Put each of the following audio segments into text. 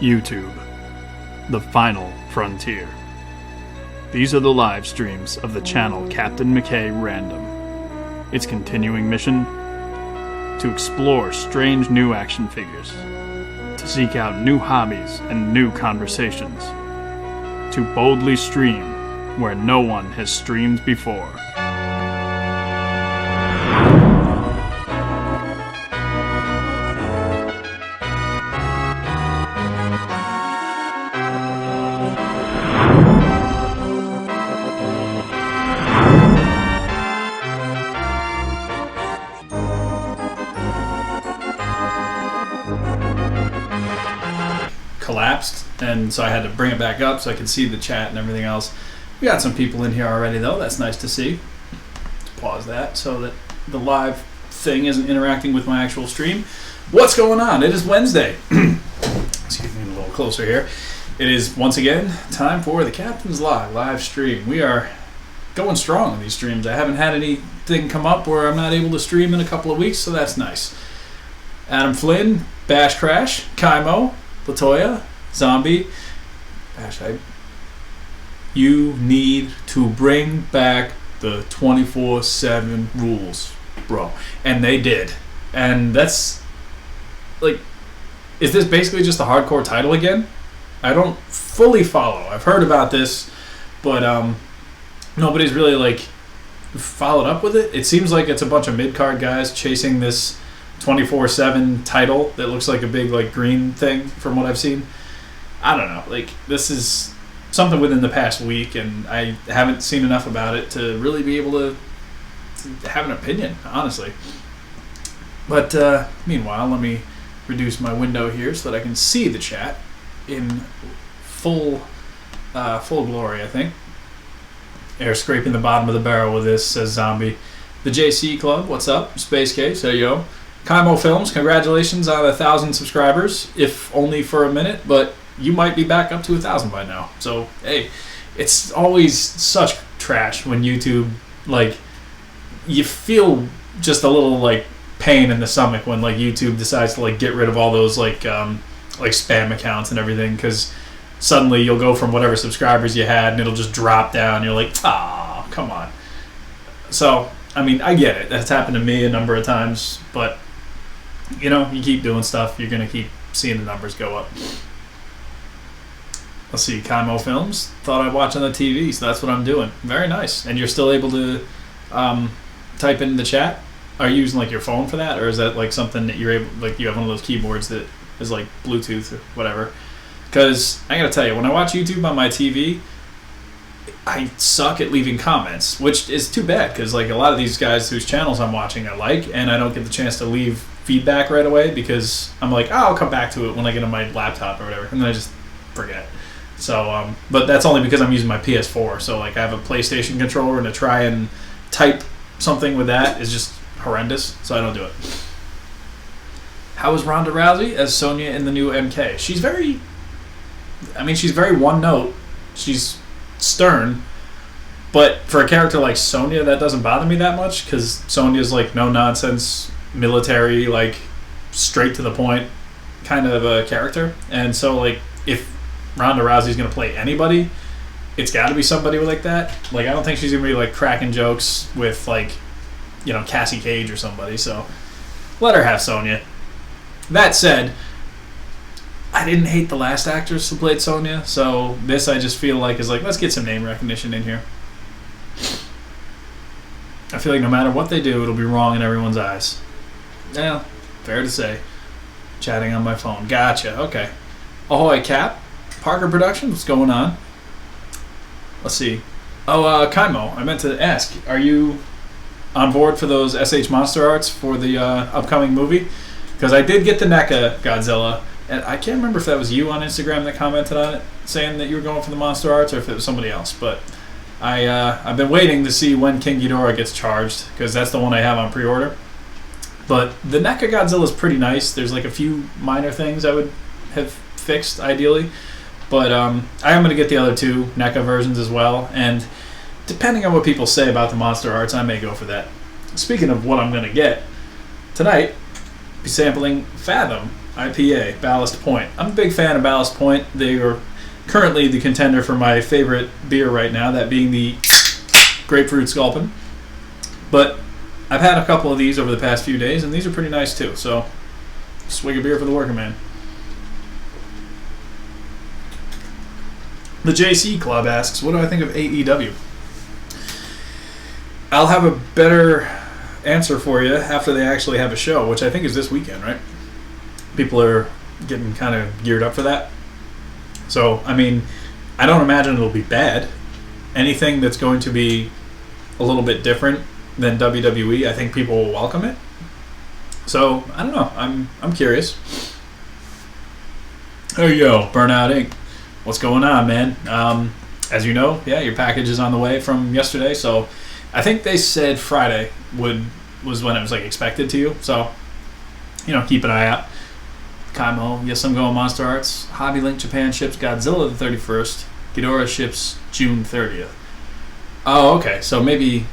YouTube, the final frontier. These are the live streams of the channel Captain McKay Random. Its continuing mission? To explore strange new action figures, to seek out new hobbies and new conversations, to boldly stream where no one has streamed before. Collapsed, and so I had to bring it back up so I could see the chat and everything else. We got some people in here already though, that's nice to see. Pause that so that the live thing isn't interacting with my actual stream. What's going on? It is Wednesday. Excuse me, a little closer here. It is once again time for the Captain's live stream. We are going strong on these streams. I haven't had anything come up where I'm not able to stream in a couple of weeks, so that's nice. Adam Flynn, Bash Crash, Kaimo, Latoya, Zombie, Bash, you need to bring back the 24/7 rules, bro. And they did. And that's, like, is this basically just a hardcore title again? I don't fully follow. I've heard about this, but nobody's really, like, followed up with it. It seems like it's a bunch of mid-card guys chasing this 24/7 title that looks like a big, like, green thing from what I've seen. I don't know. Like, this is something within the past week, and I haven't seen enough about it to really be able to have an opinion, honestly. But meanwhile, let me reduce my window here so that I can see the chat in full glory, I think. Air scraping the bottom of the barrel with this, says Zombie. The JC Club, what's up? Space Case, there you go. Kaimo Films, congratulations on 1,000 subscribers, if only for a minute, but you might be back up to 1,000 by now. So, hey, it's always such trash when YouTube, like, you feel just a little, like, pain in the stomach when, like, YouTube decides to, like, get rid of all those, like spam accounts and everything, because suddenly you'll go from whatever subscribers you had and it'll just drop down. You're like, ah, come on. So, I mean, I get it. That's happened to me a number of times, but, you know, you keep doing stuff, you're going to keep seeing the numbers go up. Let's see, Kaimo Films. Thought I'd watch on the TV, so that's what I'm doing. Very nice. And you're still able to type in the chat? Are you using, like, your phone for that? Or is that, like, something that you're able, like, you have one of those keyboards that is, like, Bluetooth or whatever? Because I got to tell you, when I watch YouTube on my TV, I suck at leaving comments, which is too bad because, like, a lot of these guys whose channels I'm watching I like, and I don't get the chance to leave feedback right away because I'm like, oh, I'll come back to it when I get on my laptop or whatever, and then I just forget. So, but that's only because I'm using my PS4. So, like, I have a PlayStation controller, and to try and type something with that is just horrendous. So I don't do it. How is Ronda Rousey as Sonya in the new MK? She's very one note. She's stern, but for a character like Sonya, that doesn't bother me that much because Sonya's, like, no nonsense, military, like, straight to the point kind of a character. And so, like, if Ronda Rousey's gonna play anybody, it's got to be somebody like that. Like, I don't think she's gonna be, like, cracking jokes with, like, Cassie Cage or somebody. So let her have Sonya. That said, I didn't hate the last actress who played Sonya, so this I just feel like is like, let's get some name recognition in here. I feel like no matter what they do, it'll be wrong in everyone's eyes. Yeah, fair to say. Chatting on my phone. Gotcha, okay. Ahoy, Cap. Parker Productions, what's going on? Let's see. Oh, Kaimo, I meant to ask, are you on board for those SH Monster Arts for the upcoming movie? Because I did get the NECA Godzilla, and I can't remember if that was you on Instagram that commented on it, saying that you were going for the Monster Arts, or if it was somebody else. But I've been waiting to see when King Ghidorah gets charged, because that's the one I have on pre-order. But the NECA Godzilla is pretty nice. There's like a few minor things I would have fixed, ideally. But I am going to get the other two NECA versions as well, and depending on what people say about the Monster Arts, I may go for that. Speaking of what I'm going to get, tonight, be sampling Fathom IPA, Ballast Point. I'm a big fan of Ballast Point. They are currently the contender for my favorite beer right now, that being the Grapefruit Sculpin. But I've had a couple of these over the past few days, and these are pretty nice too. So, swig a beer for the working man. The JC Club asks, what do I think of AEW? I'll have a better answer for you after they actually have a show, which I think is this weekend, right? People are getting kind of geared up for that. So, I mean, I don't imagine it'll be bad. Anything that's going to be a little bit different than WWE, I think people will welcome it. So, I don't know. I'm curious. Oh, yo, Burnout Inc. What's going on, man? As you know, yeah, your package is on the way from yesterday, so I think they said Friday was when it was like expected to you. So, keep an eye out. Kaimo, yes, I'm going Monster Arts. Hobby Link Japan ships Godzilla the 31st. Ghidorah ships June 30th. Oh, okay. So maybe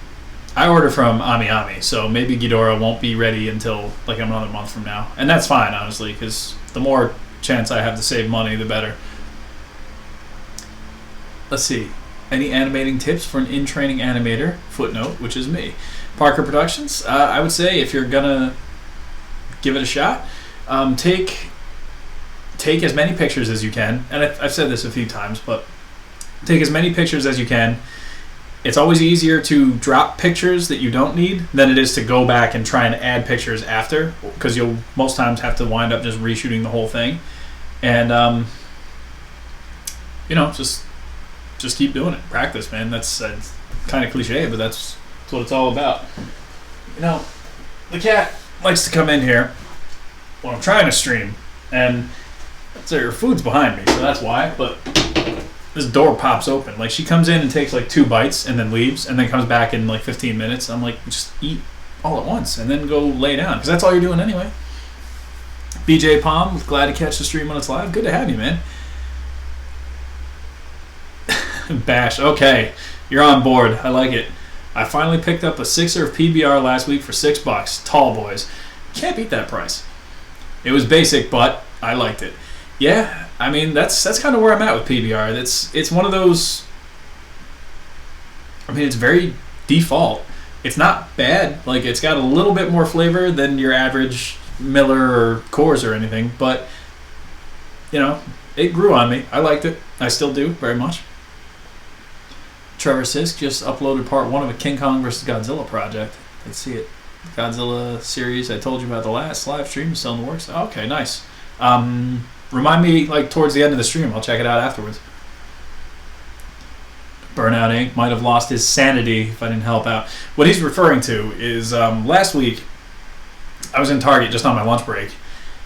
I order from Ami, so maybe Ghidorah won't be ready until like another month from now, and that's fine, honestly, because the more chance I have to save money, the better. Let's see. Any animating tips for an in-training animator? Footnote, which is me. Parker Productions. I would say if you're gonna give it a shot, take as many pictures as you can. And I've said this a few times, but take as many pictures as you can. It's always easier to drop pictures that you don't need than it is to go back and try and add pictures after, because you'll most times have to wind up just reshooting the whole thing. And just keep doing it. Practice, man. That's kind of cliche, but that's what it's all about. The cat likes to come in here when I'm trying to stream, and so her food's behind me, so that's why. But this door pops open. Like, she comes in and takes like 2 bites and then leaves, and then comes back in like 15 minutes. I'm like, just eat all at once and then go lay down, because that's all you're doing anyway. BJ Palm, glad to catch the stream when it's live. Good to have you, man. Bash, okay, you're on board. I like it. I finally picked up a 6er of PBR last week for $6. Tall boys. Can't beat that price. It was basic, but I liked it. Yeah, I mean, that's kind of where I'm at with PBR. It's one of those. I mean, it's very default. It's not bad. Like, it's got a little bit more flavor than your average Miller or Coors or anything, but it grew on me. I liked it. I still do very much. Trevor Sisk just uploaded part 1 of a King Kong vs. Godzilla project. Let's see it. Godzilla series I told you about the last live stream is still in the works. Okay, nice. Remind me, like, towards the end of the stream. I'll check it out afterwards. Burnout Inc. might have lost his sanity if I didn't help out. What he's referring to is last week I was in Target just on my lunch break,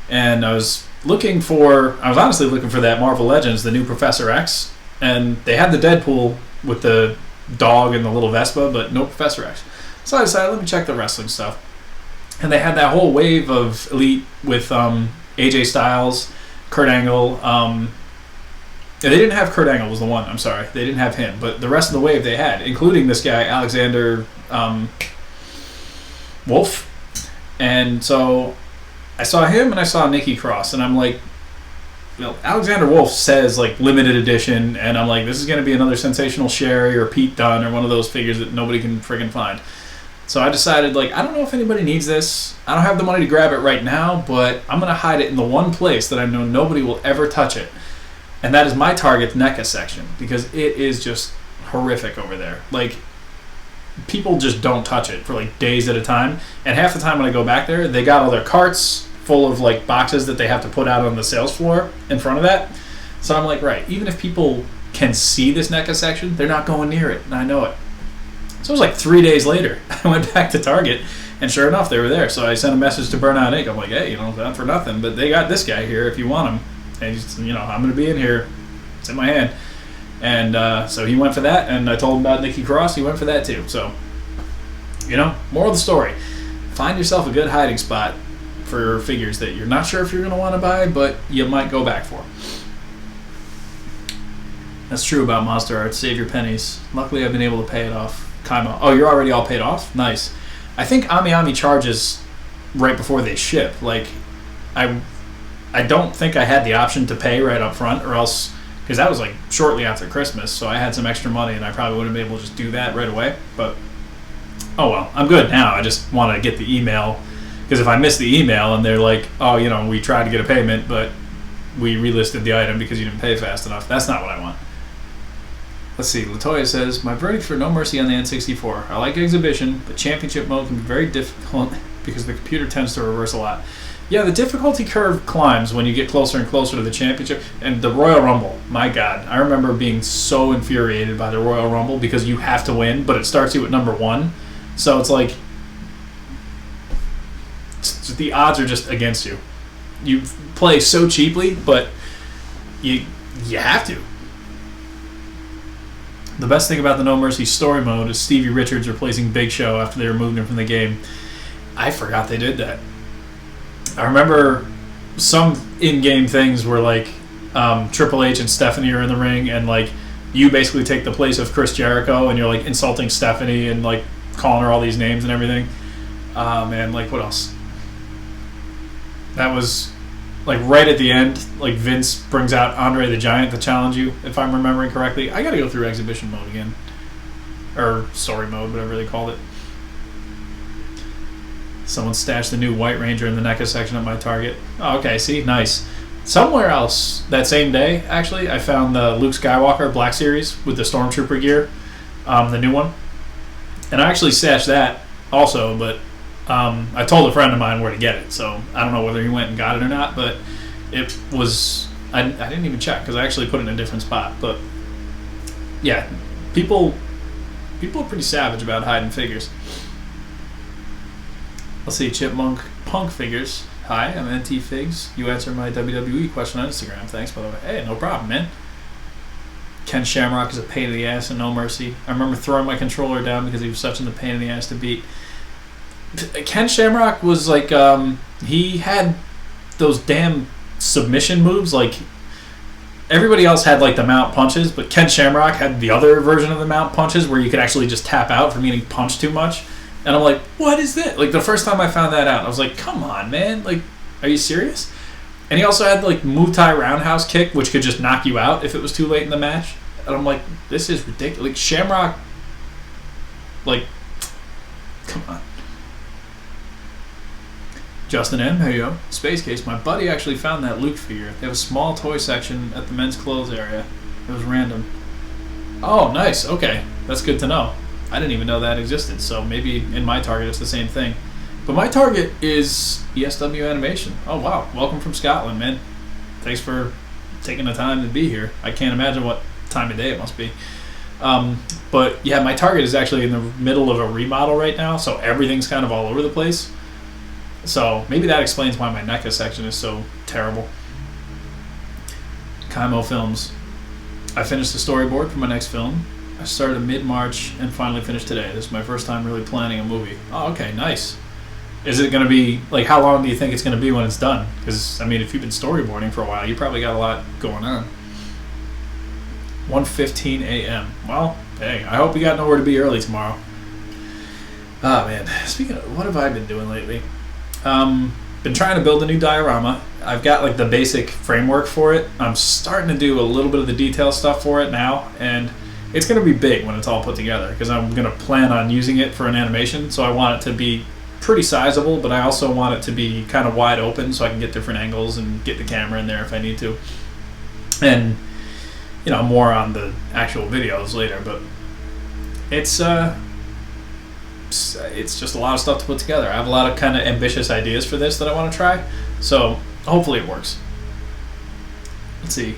and I was honestly looking for that Marvel Legends, the new Professor X, and they had the Deadpool with the dog and the little Vespa, but no Professor X. So I decided, let me check the wrestling stuff. And they had that whole wave of Elite with AJ Styles, Kurt Angle. They didn't have Kurt Angle was the one, I'm sorry. They didn't have him. But the rest of the wave they had, including this guy, Alexander Wolf. And so I saw him and I saw Nikki Cross. And I'm like, Alexander Wolf says like limited edition, and I'm like, this is going to be another Sensational Sherry or Pete Dunne or one of those figures that nobody can friggin' find. So I decided, like, I don't know if anybody needs this. I don't have the money to grab it right now, but I'm going to hide it in the one place that I know nobody will ever touch it. And that is my Target's NECA section, because it is just horrific over there. Like, people just don't touch it for, like, days at a time. And half the time when I go back there, they got all their carts full of, like, boxes that they have to put out on the sales floor in front of that. So I'm like, right, even if people can see this NECA section, they're not going near it, and I know it. So it was like 3 days later, I went back to Target, and sure enough, they were there. So I sent a message to Burnout Inc. I'm like, hey, not for nothing, but they got this guy here if you want him. And he's, I'm going to be in here. It's in my hand. And so he went for that, and I told him about Nikki Cross. He went for that too. So, moral of the story, find yourself a good hiding spot for figures that you're not sure if you're going to want to buy, but you might go back for. That's true about Monster Arts. Save your pennies. Luckily, I've been able to pay it off. Kaimo. Oh, you're already all paid off? Nice. I think Ami charges right before they ship. Like, I don't think I had the option to pay right up front, or else, because that was like shortly after Christmas, so I had some extra money and I probably wouldn't be able to just do that right away. But, oh well, I'm good now. I just want to get the email, because if I miss the email and they're like, oh, we tried to get a payment, but we relisted the item because you didn't pay fast enough, that's not what I want. Let's see, Latoya says, my verdict for No Mercy on the N64. I like Exhibition, but Championship mode can be very difficult because the computer tends to reverse a lot. Yeah, the difficulty curve climbs when you get closer and closer to the Championship. And the Royal Rumble, my God. I remember being so infuriated by the Royal Rumble because you have to win, but it starts you at number 1. So it's like, the odds are just against you. You play so cheaply, but you have to. The best thing about the No Mercy story mode is Stevie Richards replacing Big Show after they removed him from the game. I forgot they did that. I remember some in-game things where, like, Triple H and Stephanie are in the ring, and, like, you basically take the place of Chris Jericho, and you're, like, insulting Stephanie and, like, calling her all these names and everything. Man, like, what else? That was, like, right at the end, like, Vince brings out Andre the Giant to challenge you, if I'm remembering correctly. I gotta go through Exhibition mode again. Or story mode, whatever they called it. Someone stashed the new White Ranger in the NECA section at my Target. Oh, okay, see? Nice. Somewhere else, that same day, actually, I found the Luke Skywalker Black Series with the Stormtrooper gear. The new one. And I actually stashed that also, but I told a friend of mine where to get it, so I don't know whether he went and got it or not, but it was... I didn't even check, because I actually put it in a different spot. But, yeah, people are pretty savage about hiding figures. Let's see, Chipmunk Punk figures. Hi, I'm NT Figs. You answer my WWE question on Instagram. Thanks, by the way. Hey, no problem, man. Ken Shamrock is a pain in the ass and No Mercy. I remember throwing my controller down because he was such a pain in the ass to beat. Ken Shamrock was like, he had those damn submission moves. Like, everybody else had like the mount punches, but Ken Shamrock had the other version of the mount punches where you could actually just tap out from getting punched too much. And I'm like, what is this? Like, the first time I found that out, I was like, come on, man. Like, are you serious? And he also had, like, Muay Thai roundhouse kick, which could just knock you out if it was too late in the match. And I'm like, this is ridiculous. Like, Shamrock, like, come on. Justin M, hey yo. Space Case, my buddy actually found that Luke figure. They have a small toy section at the men's clothes area. It was random. Oh, nice. Okay. That's good to know. I didn't even know that existed, so maybe in my Target it's the same thing. But my Target is ESW Animation. Oh, wow. Welcome from Scotland, man. Thanks for taking the time to be here. I can't imagine what time of day it must be. But, yeah, my Target is actually in the middle of a remodel right now, so everything's kind of all over the place. So maybe that explains why my NECA section is so terrible. Kaimo Films. I finished the storyboard for my next film. I started mid-March and finally finished today. This is my first time really planning a movie. Oh, okay, nice. Is it going to be, like, how long do you think it's going to be when it's done? Because, I mean, if you've been storyboarding for a while, you probably got a lot going on. 1:15 a.m. Well, hey, I hope you got nowhere to be early tomorrow. Oh, man. Speaking of, what have I been doing lately? Been trying to build a new diorama. I've got, like, the basic framework for it. I'm starting to do a little bit of the detail stuff for it now, and it's going to be big when it's all put together because I'm going to plan on using it for an animation. So I want it to be pretty sizable, but I also want it to be kind of wide open so I can get different angles and get the camera in there if I need to. And, you know, more on the actual videos later, but it's just a lot of stuff to put together. I have a lot of kind of ambitious ideas for this that I want to try, so hopefully it works. Let's see.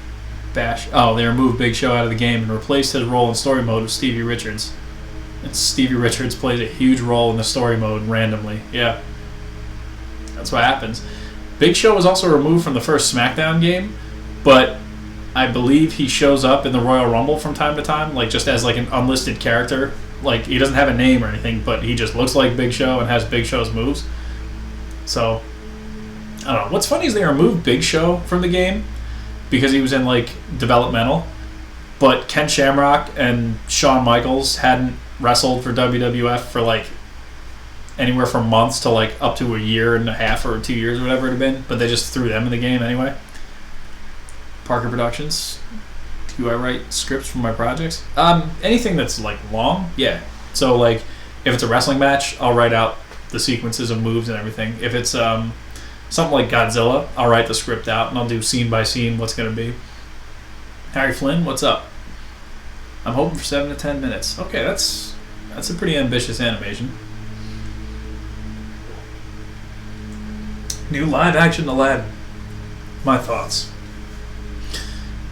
Bash. Oh, they removed Big Show out of the game and replaced his role in story mode with Stevie Richards. And Stevie Richards plays a huge role in the story mode randomly. Yeah. That's what happens. Big Show was also removed from the first SmackDown game, but I believe he shows up in the Royal Rumble from time to time, like just as like an unlisted character. Like he doesn't have a name or anything, but he just looks like Big Show and has Big Show's moves. So, I don't know. What's funny is they removed Big Show from the game because he was in like developmental, but Ken Shamrock and Shawn Michaels hadn't wrestled for WWF for like anywhere from months to like up to a year and a half or 2 years or whatever it had been, but they just threw them in the game anyway. Parker Productions. Do I write scripts for my projects? Anything that's like long, yeah. So like if it's a wrestling match, I'll write out the sequences of moves and everything. If it's something like Godzilla, I'll write the script out and I'll do scene by scene what's going to be. Harry Flynn, what's up? I'm hoping for 7 to 10 minutes. Okay, that's a pretty ambitious animation. New live action Aladdin. My thoughts.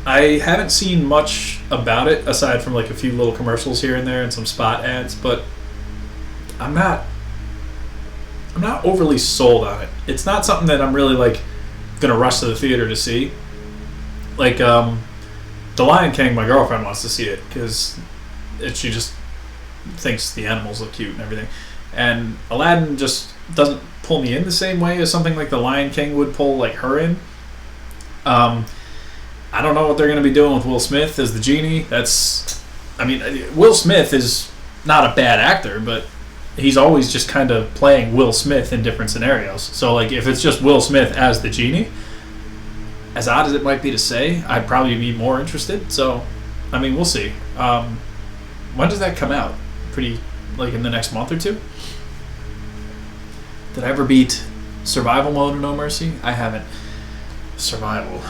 I haven't seen much about it aside from like a few little commercials here and there and some spot ads, but I'm not overly sold on it. It's not something that I'm really like gonna rush to the theater to see. Like The Lion King, my girlfriend wants to see it because she just thinks the animals look cute and everything. And Aladdin just doesn't pull me in the same way as something like The Lion King would pull like her in. I don't know what they're going to be doing with Will Smith as the genie. Will Smith is not a bad actor, but he's always just kind of playing Will Smith in different scenarios. So, like, if it's just Will Smith as the genie, as odd as it might be to say, I'd probably be more interested. So, I mean, we'll see. When does that come out? Pretty, like, in the next month or two? Did I ever beat Survival Mode in No Mercy? I haven't. Survival.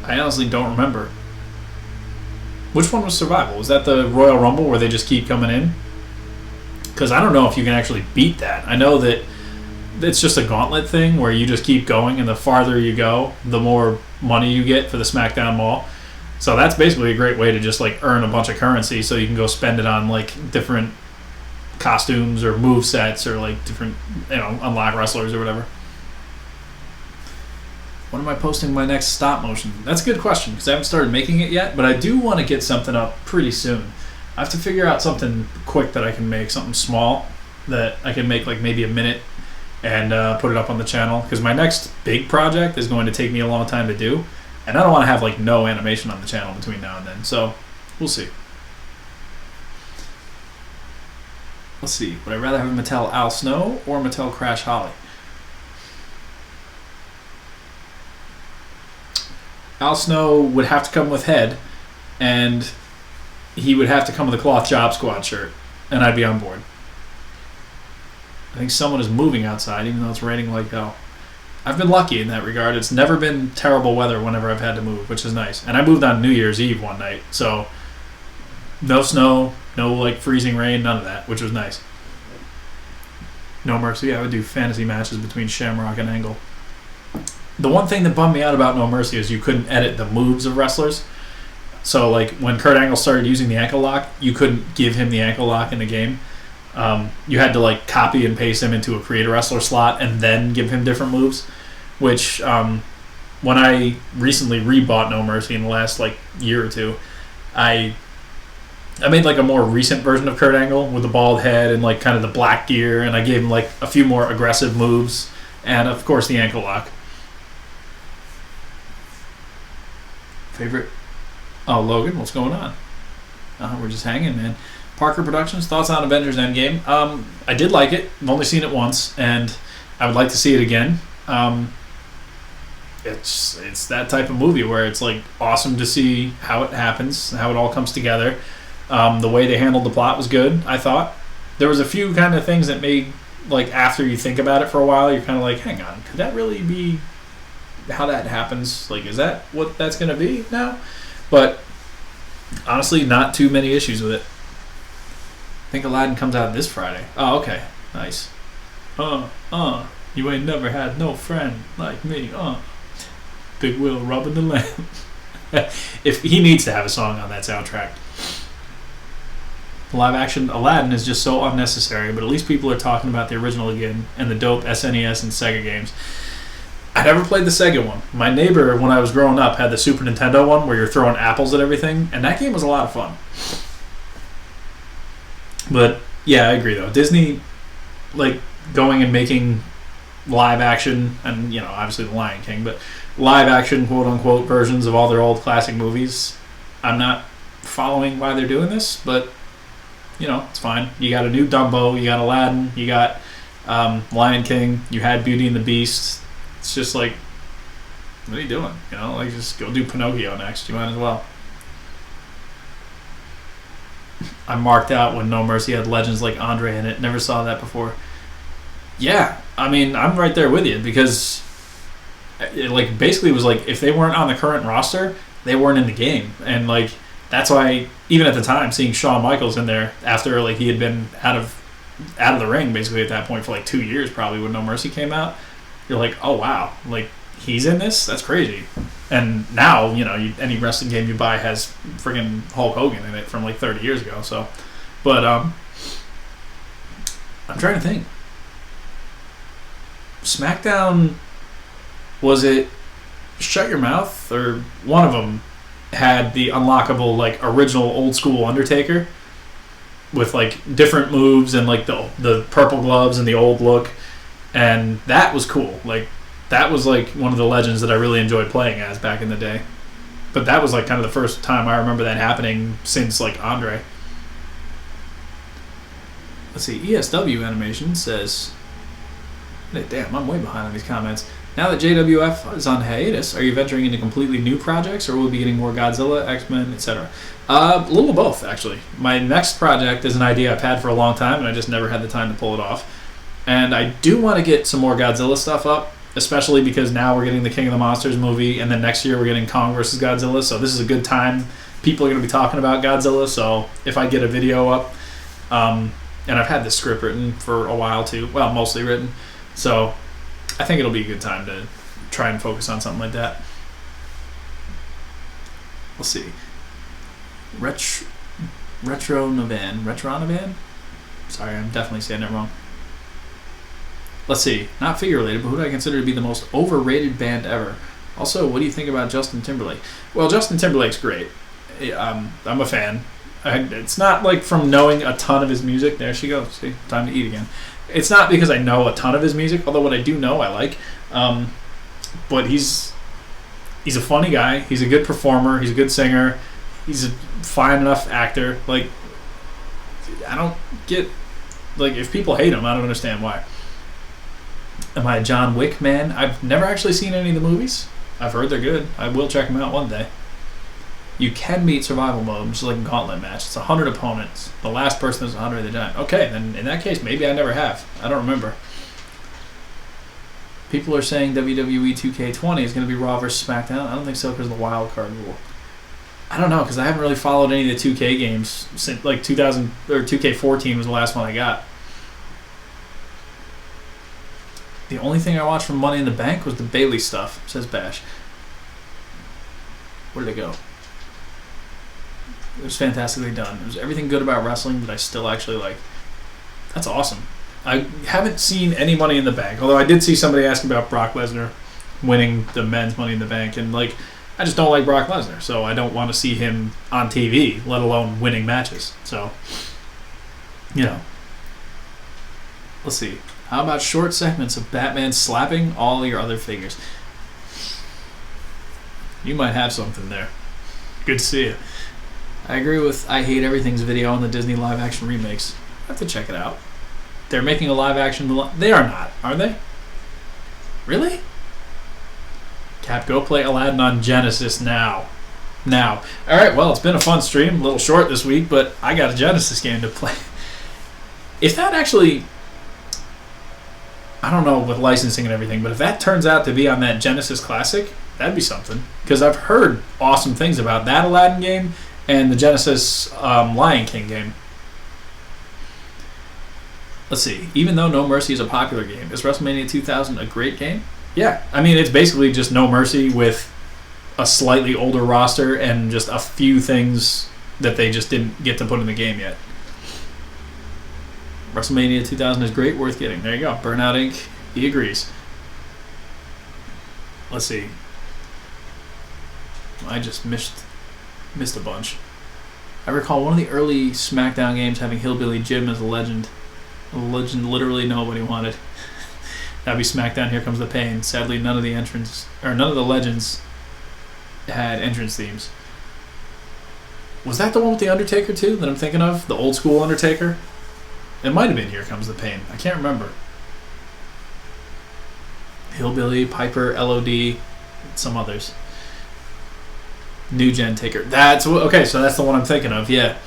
I honestly don't remember. Which one was Survival? Was that the Royal Rumble where they just keep coming in? Because I don't know if you can actually beat that. I know that it's just a gauntlet thing where you just keep going, and the farther you go, the more money you get for the SmackDown Mall. So that's basically a great way to just like earn a bunch of currency so you can go spend it on like different costumes or move sets or like different, unlock wrestlers or whatever. When am I posting my next stop motion? That's a good question because I haven't started making it yet, but I do want to get something up pretty soon. I have to figure out something quick that I can make, something small that I can make like maybe a minute and put it up on the channel because my next big project is going to take me a long time to do, and I don't want to have like no animation on the channel between now and then, so we'll see. Let's see, would I rather have a Mattel Al Snow or Mattel Crash Holly? Al Snow would have to come with head, and he would have to come with a cloth Job Squad shirt, and I'd be on board. I think someone is moving outside, even though it's raining like hell. I've been lucky in that regard. It's never been terrible weather whenever I've had to move, which is nice. And I moved on New Year's Eve one night, so no snow, no like freezing rain, none of that, which was nice. No Mercy, I would do fantasy matches between Shamrock and Angle. The one thing that bummed me out about No Mercy is you couldn't edit the moves of wrestlers. So, like, when Kurt Angle started using the ankle lock, you couldn't give him the ankle lock in the game. You had to, like, copy and paste him into a Create a Wrestler slot and then give him different moves, which, when I recently rebought No Mercy in the last, like, year or two, I made, like, a more recent version of Kurt Angle with the bald head and, like, kind of the black gear, and I gave him, like, a few more aggressive moves and, of course, the ankle lock. Favorite? Oh, Logan, what's going on? We're just hanging, man. Parker Productions, thoughts on Avengers Endgame? I did like it. I've only seen it once, and I would like to see it again. it's that type of movie where it's like awesome to see how it happens, how it all comes together. The way they handled the plot was good, I thought. There was a few kind of things that made, like, after you think about it for a while, you're kind of like, hang on, could that really be how that happens? Like, is that what that's going to be now? But honestly, not too many issues with it. I think Aladdin comes out this Friday. Oh, okay. Nice. You ain't never had no friend like me. Big Will rubbing the lamp. If he needs to have a song on that soundtrack. Live action Aladdin is just so unnecessary, but at least people are talking about the original again and the dope SNES and Sega games. I never played the Sega one. My neighbor, when I was growing up, had the Super Nintendo one where you're throwing apples at everything, and that game was a lot of fun. But yeah, I agree though. Disney, like, going and making live action, and you know, obviously the Lion King, but live action quote unquote versions of all their old classic movies. I'm not following why they're doing this, but you know, it's fine. You got a new Dumbo, you got Aladdin, you got Lion King, you had Beauty and the Beast. It's just like, what are you doing? You know, like, just go do Pinocchio next. You might as well. I marked out when No Mercy had legends like Andre in it. Never saw that before. Yeah, I mean, I'm right there with you because it, like, basically was like, if they weren't on the current roster, they weren't in the game. And like, that's why even at the time, seeing Shawn Michaels in there after like he had been out of the ring basically at that point for like 2 years probably when No Mercy came out, you're like, oh wow, like, he's in this? That's crazy. And now, you know, any wrestling game you buy has friggin' Hulk Hogan in it from like 30 years ago. So, but I'm trying to think. SmackDown, was it Shut Your Mouth, or one of them had the unlockable, like, original old school Undertaker with like different moves and like the purple gloves and the old look, and that was cool. Like, that was like one of the legends that I really enjoyed playing as back in the day. But that was like kind of the first time I remember that happening since like Andre. Let's see, ESW Animation says, damn, I'm way behind on these comments. Now that JWF is on hiatus, are you venturing into completely new projects, or will we be getting more Godzilla, X-Men, etc.? A little of both, actually. My next project is an idea I've had for a long time, and I just never had the time to pull it off. And I do want to get some more Godzilla stuff up, especially because now we're getting the King of the Monsters movie, and then next year we're getting Kong vs. Godzilla, so this is a good time. People are going to be talking about Godzilla, so if I get a video up, and I've had this script written for a while too, well, mostly written, so I think it'll be a good time to try and focus on something like that. Let's see. Retronovan? Sorry, I'm definitely saying it wrong. Let's see. Not figure related, but who do I consider to be the most overrated band ever? Also, what do you think about Justin Timberlake? Well, Justin Timberlake's great. I'm a fan. It's not like from knowing a ton of his music. There she goes. See, time to eat again. It's not because I know a ton of his music, although what I do know I like. But he's a funny guy. He's a good performer. He's a good singer. He's a fine enough actor. Like, I don't get, like, if people hate him, I don't understand why. Am I a John Wick man? I've never actually seen any of the movies. I've heard they're good. I will check them out one day. You can beat survival mode, which is like a gauntlet match. It's 100 opponents. The last person is 100 of the giant. Okay, then in that case, maybe I never have. I don't remember. People are saying WWE 2K20 is going to be Raw vs. SmackDown. I don't think so because of the wild card rule. I don't know, because I haven't really followed any of the 2K games since like 2000 or 2K14 was the last one I got. The only thing I watched from Money in the Bank was the Bailey stuff, says Bash. Where did it go? It was fantastically done. It was everything good about wrestling that I still actually like. That's awesome. I haven't seen any Money in the Bank, although I did see somebody asking about Brock Lesnar winning the men's Money in the Bank, and like, I just don't like Brock Lesnar, so I don't want to see him on TV, let alone winning matches. So, you know. Let's see. How about short segments of Batman slapping all your other figures? You might have something there. Good to see you. I agree with I Hate Everything's video on the Disney live-action remakes. I have to check it out. They're making a live-action Mulan. They are not, are they? Really? Cap, go play Aladdin on Genesis now. Now. All right, well, it's been a fun stream. A little short this week, but I got a Genesis game to play. If that actually... I don't know with licensing and everything, but if that turns out to be on that Genesis Classic, that'd be something. Because I've heard awesome things about that Aladdin game and the Genesis Lion King game. Let's see. Even though No Mercy is a popular game, is WrestleMania 2000 a great game? Yeah. I mean, it's basically just No Mercy with a slightly older roster and just a few things that they just didn't get to put in the game yet. WrestleMania 2000 is great, worth getting. There you go. Burnout Inc. He agrees. Let's see. I just missed a bunch. I recall one of the early SmackDown games having Hillbilly Jim as a legend. A legend literally nobody wanted. That'd be SmackDown Here Comes the Pain. Sadly, none of the legends had entrance themes. Was that the one with the Undertaker too that I'm thinking of? The old school Undertaker? It might have been Here Comes the Pain. I can't remember. Hillbilly, Piper, LOD, some others. New Gen Taker. Okay, so that's the one I'm thinking of, yeah.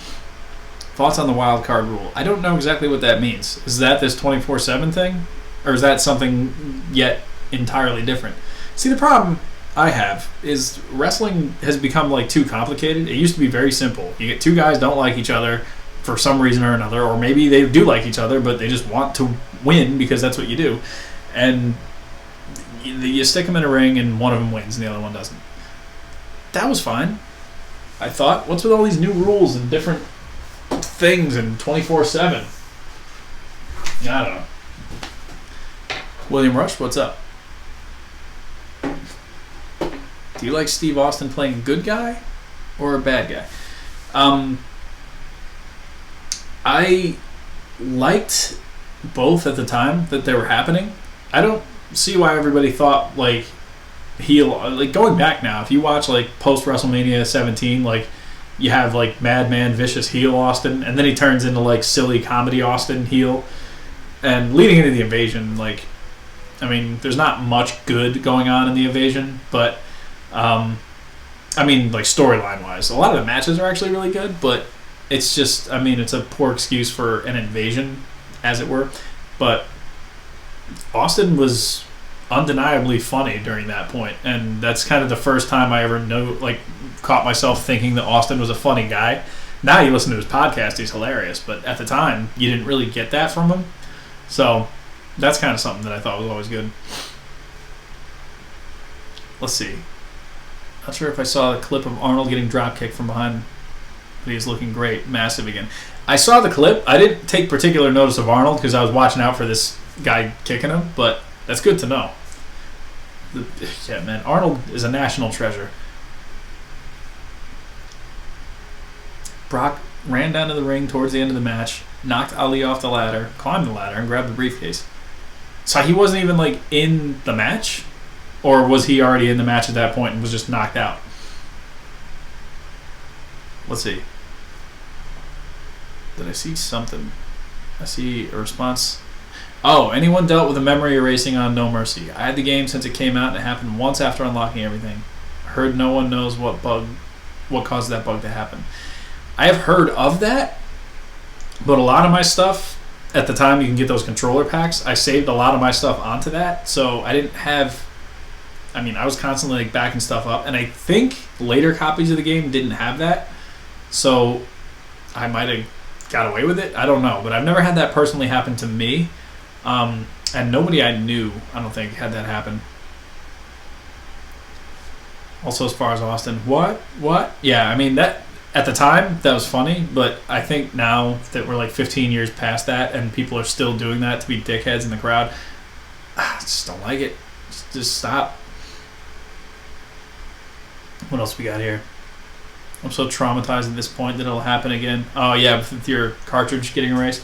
Thoughts on the wild card rule? I don't know exactly what that means. Is that this 24/7 thing? Or is that something yet entirely different? See, the problem I have is wrestling has become like too complicated. It used to be very simple. You get two guys don't like each other for some reason or another, or maybe they do like each other, but they just want to win because that's what you do. And you stick them in a ring and one of them wins and the other one doesn't. That was fine. I thought, what's with all these new rules and different things and 24/7? I don't know. William Rush, what's up? Do you like Steve Austin playing a good guy or a bad guy? I liked both at the time that they were happening. I don't see why everybody thought like going back now, if you watch like post WrestleMania 17, like you have like Madman Vicious heel Austin, and then he turns into like silly comedy Austin heel, and leading into the Invasion, like I mean there's not much good going on in the Invasion, but I mean like storyline wise a lot of the matches are actually really good, but it's just, I mean, it's a poor excuse for an invasion, as it were. But Austin was undeniably funny during that point, and that's kind of the first time I ever caught myself thinking that Austin was a funny guy. Now you listen to his podcast, he's hilarious, but at the time, you didn't really get that from him. So that's kind of something that I thought was always good. Let's see. Not sure if I saw the clip of Arnold getting dropkicked from behind, but he's looking great, massive again. I saw the clip. I didn't take particular notice of Arnold because I was watching out for this guy kicking him, but that's good to know. Yeah, man, Arnold is a national treasure. Brock ran down to the ring towards the end of the match, knocked Ali off the ladder, climbed the ladder, and grabbed the briefcase. So he wasn't even like in the match? Or was he already in the match at that point and was just knocked out? Let's see. Did I see something? I see a response. Oh, anyone dealt with a memory erasing on No Mercy? I had the game since it came out and it happened once after unlocking everything. Heard no one knows what caused that bug to happen. I have heard of that, but a lot of my stuff, at the time you can get those controller packs, I saved a lot of my stuff onto that, so I didn't have... I mean, I was constantly like backing stuff up, and I think later copies of the game didn't have that, so I might have got away with it. I don't know, but I've never had that personally happen to me, and nobody I knew, I don't think, had that happen. Also, as far as Austin, what? Yeah, I mean, that at the time, that was funny, but I think now that we're like 15 years past that, and people are still doing that to be dickheads in the crowd, I just don't like it. Just stop. What else we got here? I'm so traumatized at this point that it'll happen again. Oh, yeah, with your cartridge getting erased.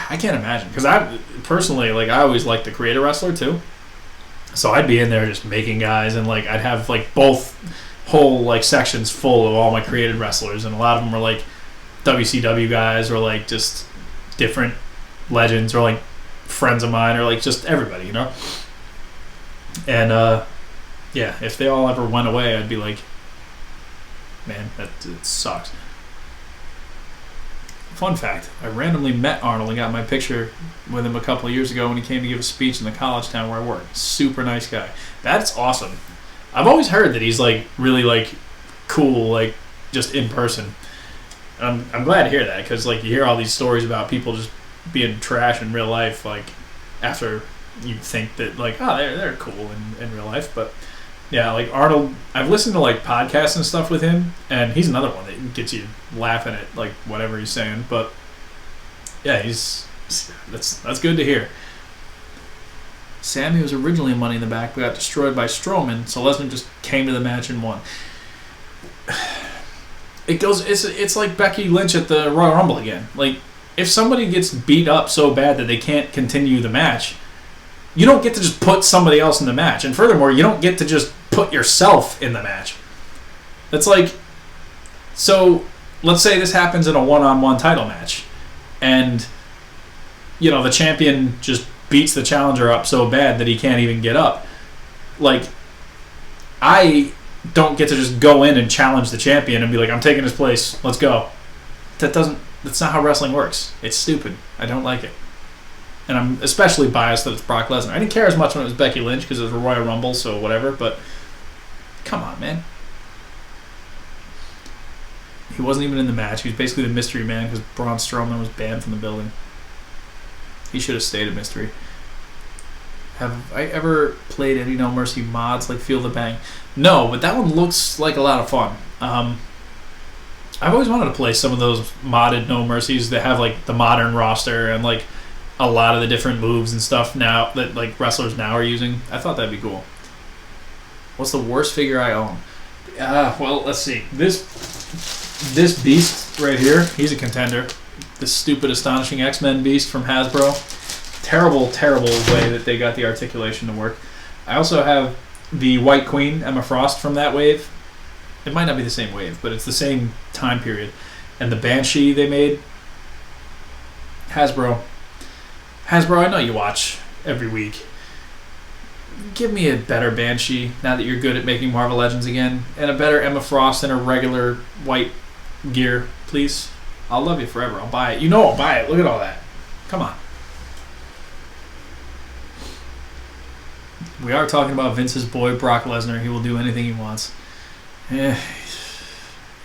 I can't imagine. Because I, personally, like, I always liked to create a wrestler, too. So I'd be in there just making guys, and, like, I'd have, like, both whole, like, sections full of all my created wrestlers. And a lot of them were, like, WCW guys, or, like, just different legends, or, like, friends of mine, or, like, just everybody, you know? And, yeah, if they all ever went away, I'd be like, man, it sucks. Fun fact, I randomly met Arnold and got my picture with him a couple of years ago when he came to give a speech in the college town where I work. Super nice guy. That's awesome. I've always heard that he's like really like cool, like just in person. I'm glad to hear that, because like you hear all these stories about people just being trash in real life, like after you think that like, oh, they're cool in real life. But yeah, like Arnold, I've listened to like podcasts and stuff with him, and he's another one that gets you laughing at like whatever he's saying. But yeah, that's good to hear. Sammy was originally Money in the Bank, but got destroyed by Strowman, so Lesnar just came to the match and won. It's like Becky Lynch at the Royal Rumble again. Like, if somebody gets beat up so bad that they can't continue the match, you don't get to just put somebody else in the match. And furthermore, you don't get to just put yourself in the match. That's like, so let's say this happens in a one-on-one title match, and you know the champion just beats the challenger up so bad that he can't even get up. Like, I don't get to just go in and challenge the champion and be like, I'm taking his place, let's go. That's not how wrestling works. It's stupid. I don't like it. And I'm especially biased that it's Brock Lesnar. I didn't care as much when it was Becky Lynch because it was a Royal Rumble, so whatever, but come on, man. He wasn't even in the match. He was basically the mystery man because Braun Strowman was banned from the building. He should have stayed a mystery. Have I ever played any No Mercy mods like Feel the Bang? No, but that one looks like a lot of fun. I've always wanted to play some of those modded No Mercies that have like the modern roster and like a lot of the different moves and stuff now that like wrestlers now are using. I thought that'd be cool. What's the worst figure I own? Well, let's see. This beast right here, he's a contender. This stupid, astonishing X-Men beast from Hasbro. Terrible, terrible way that they got the articulation to work. I also have the White Queen, Emma Frost, from that wave. It might not be the same wave, but it's the same time period. And the Banshee they made. Hasbro, I know you watch every week. Give me a better Banshee now that you're good at making Marvel Legends again. And a better Emma Frost in a regular white gear, please. I'll love you forever. I'll buy it. You know I'll buy it. Look at all that. Come on. We are talking about Vince's boy, Brock Lesnar. He will do anything he wants. Yeah.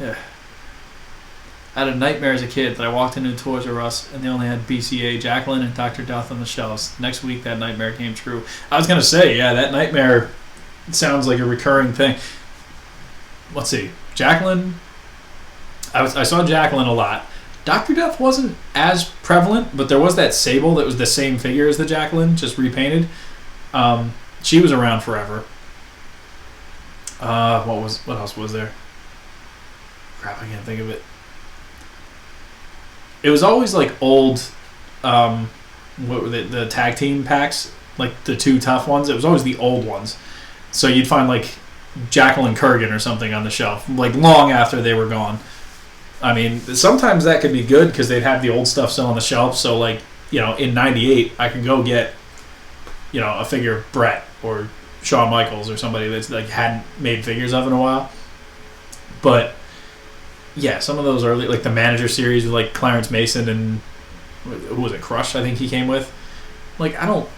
I had a nightmare as a kid that I walked into Toys R Us and they only had BCA, Jacqueline, and Dr. Death on the shelves. Next week, that nightmare came true. I was going to say, yeah, that nightmare sounds like a recurring thing. Let's see. Jacqueline, I saw Jacqueline a lot. Dr. Death wasn't as prevalent, but there was that Sable that was the same figure as the Jacqueline, just repainted. She was around forever. What else was there? Crap, I can't think of it. It was always like old, what were the tag team packs, like the two tough ones. It was always the old ones. So you'd find like Jacqueline Kurgan or something on the shelf, like long after they were gone. I mean, sometimes that could be good because they'd have the old stuff still on the shelf. So like, you know, in '98, I could go get, you know, a figure of Brett or Shawn Michaels or somebody that's like hadn't made figures of in a while. But yeah, some of those early, like the Manager series with like Clarence Mason and who was it, Crush, I think he came with. Like, I don't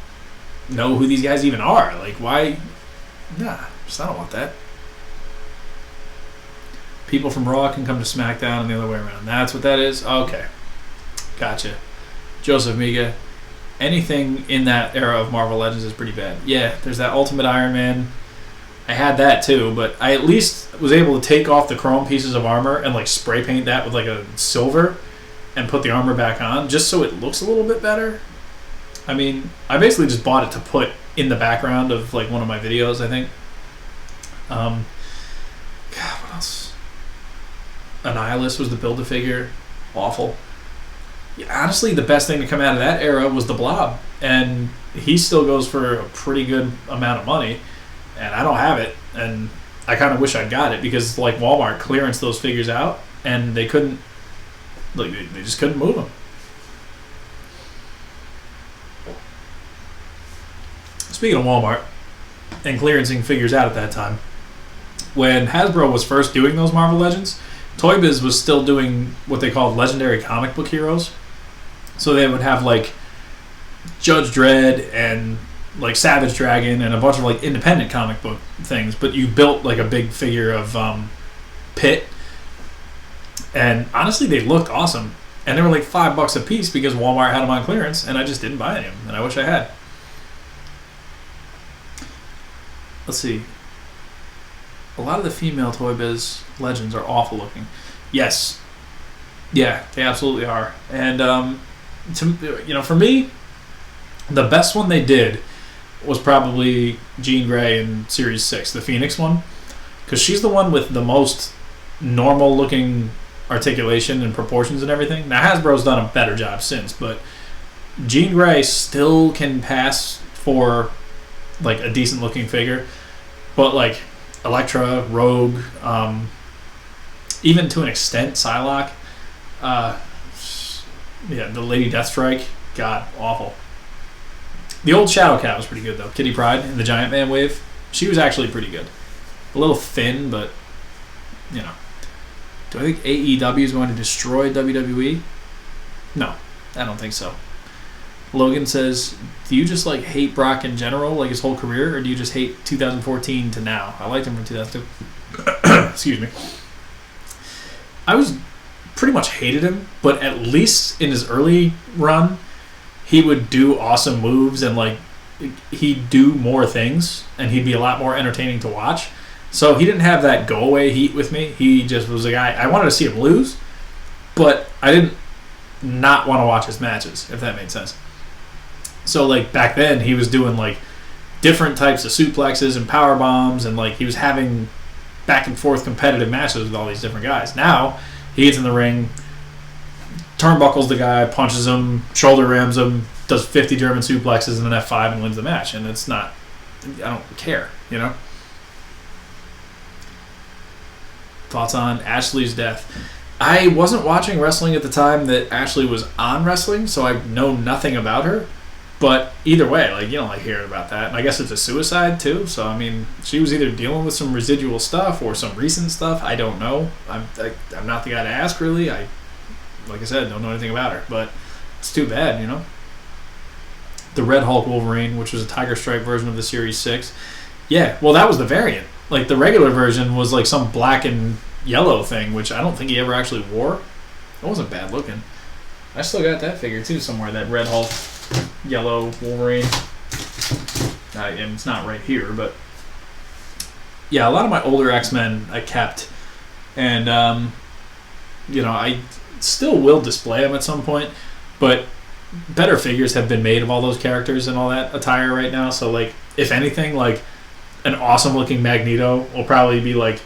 know who these guys even are. Like, why? Nah, I don't want that. People from Raw can come to SmackDown and the other way around. That's what that is? Okay. Gotcha. Joseph Miga. Anything in that era of Marvel Legends is pretty bad. Yeah, there's that Ultimate Iron Man. I had that too, but I at least was able to take off the chrome pieces of armor and like spray paint that with like a silver and put the armor back on just so it looks a little bit better. I mean, I basically just bought it to put in the background of like one of my videos, I think. God, what else? Annihilus was the Build-A-Figure. Awful. Yeah, honestly, the best thing to come out of that era was the Blob, and he still goes for a pretty good amount of money, and I don't have it, and I kind of wish I'd got it because like Walmart clearance those figures out, and they couldn't, like they just couldn't move them. Speaking of Walmart, and clearancing figures out at that time. When Hasbro was first doing those Marvel Legends, Toy Biz was still doing what they called legendary comic book heroes. So they would have like Judge Dredd and like Savage Dragon and a bunch of like independent comic book things, but you built like a big figure of Pitt, and honestly they looked awesome, and they were like $5 a piece because Walmart had them on clearance, and I just didn't buy any of them, and I wish I had. Let's see. A lot of the female Toy Biz Legends are awful looking. Yes. Yeah, they absolutely are. And, for me, the best one they did was probably Jean Grey in Series 6, the Phoenix one. Because she's the one with the most normal looking articulation and proportions and everything. Now, Hasbro's done a better job since, but Jean Grey still can pass for, like, a decent looking figure. But, like, Elektra, Rogue, even to an extent, Psylocke, the Lady Deathstrike, god, awful. The old Shadow Cat was pretty good, though. Kitty Pryde in the Giant Man wave, she was actually pretty good. A little thin, but, Do I think AEW is going to destroy WWE? No, I don't think so. Logan says, do you just like hate Brock in general, like his whole career, or do you just hate 2014 to now? I liked him from 2002. Excuse me. I was pretty much hated him, but at least in his early run, he would do awesome moves and like he'd do more things, and he'd be a lot more entertaining to watch. So he didn't have that go away heat with me. He just was a guy I wanted to see him lose, but I didn't not want to watch his matches, if that made sense. So, like, back then, he was doing, like, different types of suplexes and power bombs, and, like, he was having back-and-forth competitive matches with all these different guys. Now, he gets in the ring, turnbuckles the guy, punches him, shoulder rams him, does 50 German suplexes and an F5 and wins the match. And it's not... I don't care, Thoughts on Ashley's death? I wasn't watching wrestling at the time that Ashley was on wrestling, so I know nothing about her. But either way, like, you don't like hearing about that. And I guess it's a suicide, too. So, I mean, she was either dealing with some residual stuff or some recent stuff. I don't know. I'm not the guy to ask, really. Like I said, don't know anything about her. But it's too bad, The Red Hulk Wolverine, which was a Tiger Stripe version of the Series 6. Yeah, well, that was the variant. Like, the regular version was, like, some black and yellow thing, which I don't think he ever actually wore. It wasn't bad looking. I still got that figure, too, somewhere. That Red Hulk yellow Wolverine. And it's not right here, but yeah, a lot of my older X-Men I kept, and I still will display them at some point, but better figures have been made of all those characters and all that attire right now. So, like, if anything, like an awesome looking Magneto will probably be like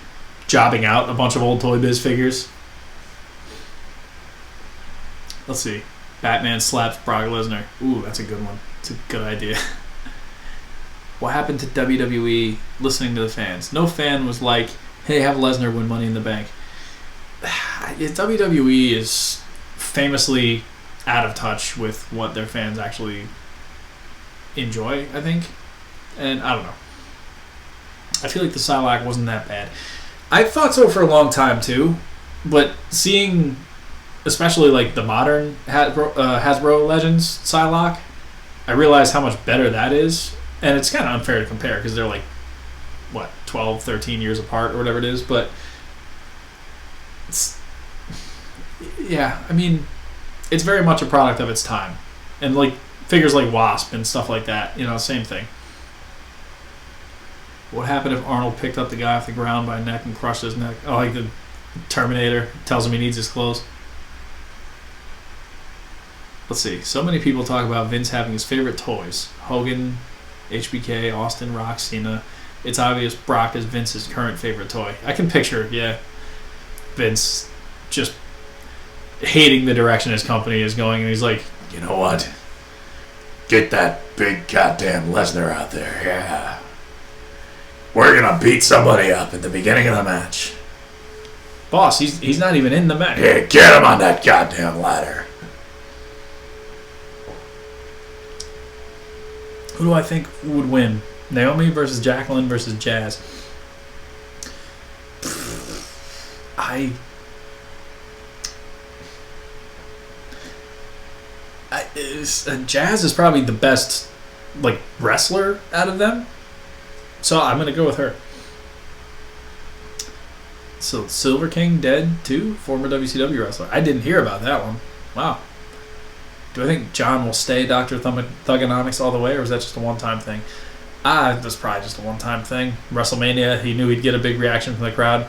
jobbing out a bunch of old Toy Biz figures. Let's see. Batman slaps Brock Lesnar. Ooh, that's a good one. It's a good idea. What happened to WWE listening to the fans? No fan was like, hey, have Lesnar win Money in the Bank. WWE is famously out of touch with what their fans actually enjoy, I think. And I don't know. I feel like the Psylocke wasn't that bad. I thought so for a long time, too. But seeing... especially like the modern Hasbro Legends Psylocke, I realize how much better that is. And it's kind of unfair to compare because they're like, 12, 13 years apart or whatever it is. But, it's very much a product of its time. And like figures like Wasp and stuff like that, same thing. What happened if Arnold picked up the guy off the ground by neck and crushed his neck? Oh, like the Terminator tells him he needs his clothes. Let's see. So many people talk about Vince having his favorite toys. Hogan, HBK, Austin, Rock, Cena. It's obvious Brock is Vince's current favorite toy. I can picture, Vince just hating the direction his company is going, and he's like, you know what? Get that big goddamn Lesnar out there, yeah. We're going to beat somebody up at the beginning of the match. Boss, he's not even in the match. Yeah, get him on that goddamn ladder. Who do I think would win? Naomi versus Jacqueline versus Jazz. Jazz is probably the best like wrestler out of them, so I'm gonna go with her. So Silver King dead too, former WCW wrestler. I didn't hear about that one. Wow. Do I think John will stay Dr. Thugonomics all the way, or is that just a one-time thing? That's probably just a one-time thing. WrestleMania, he knew he'd get a big reaction from the crowd.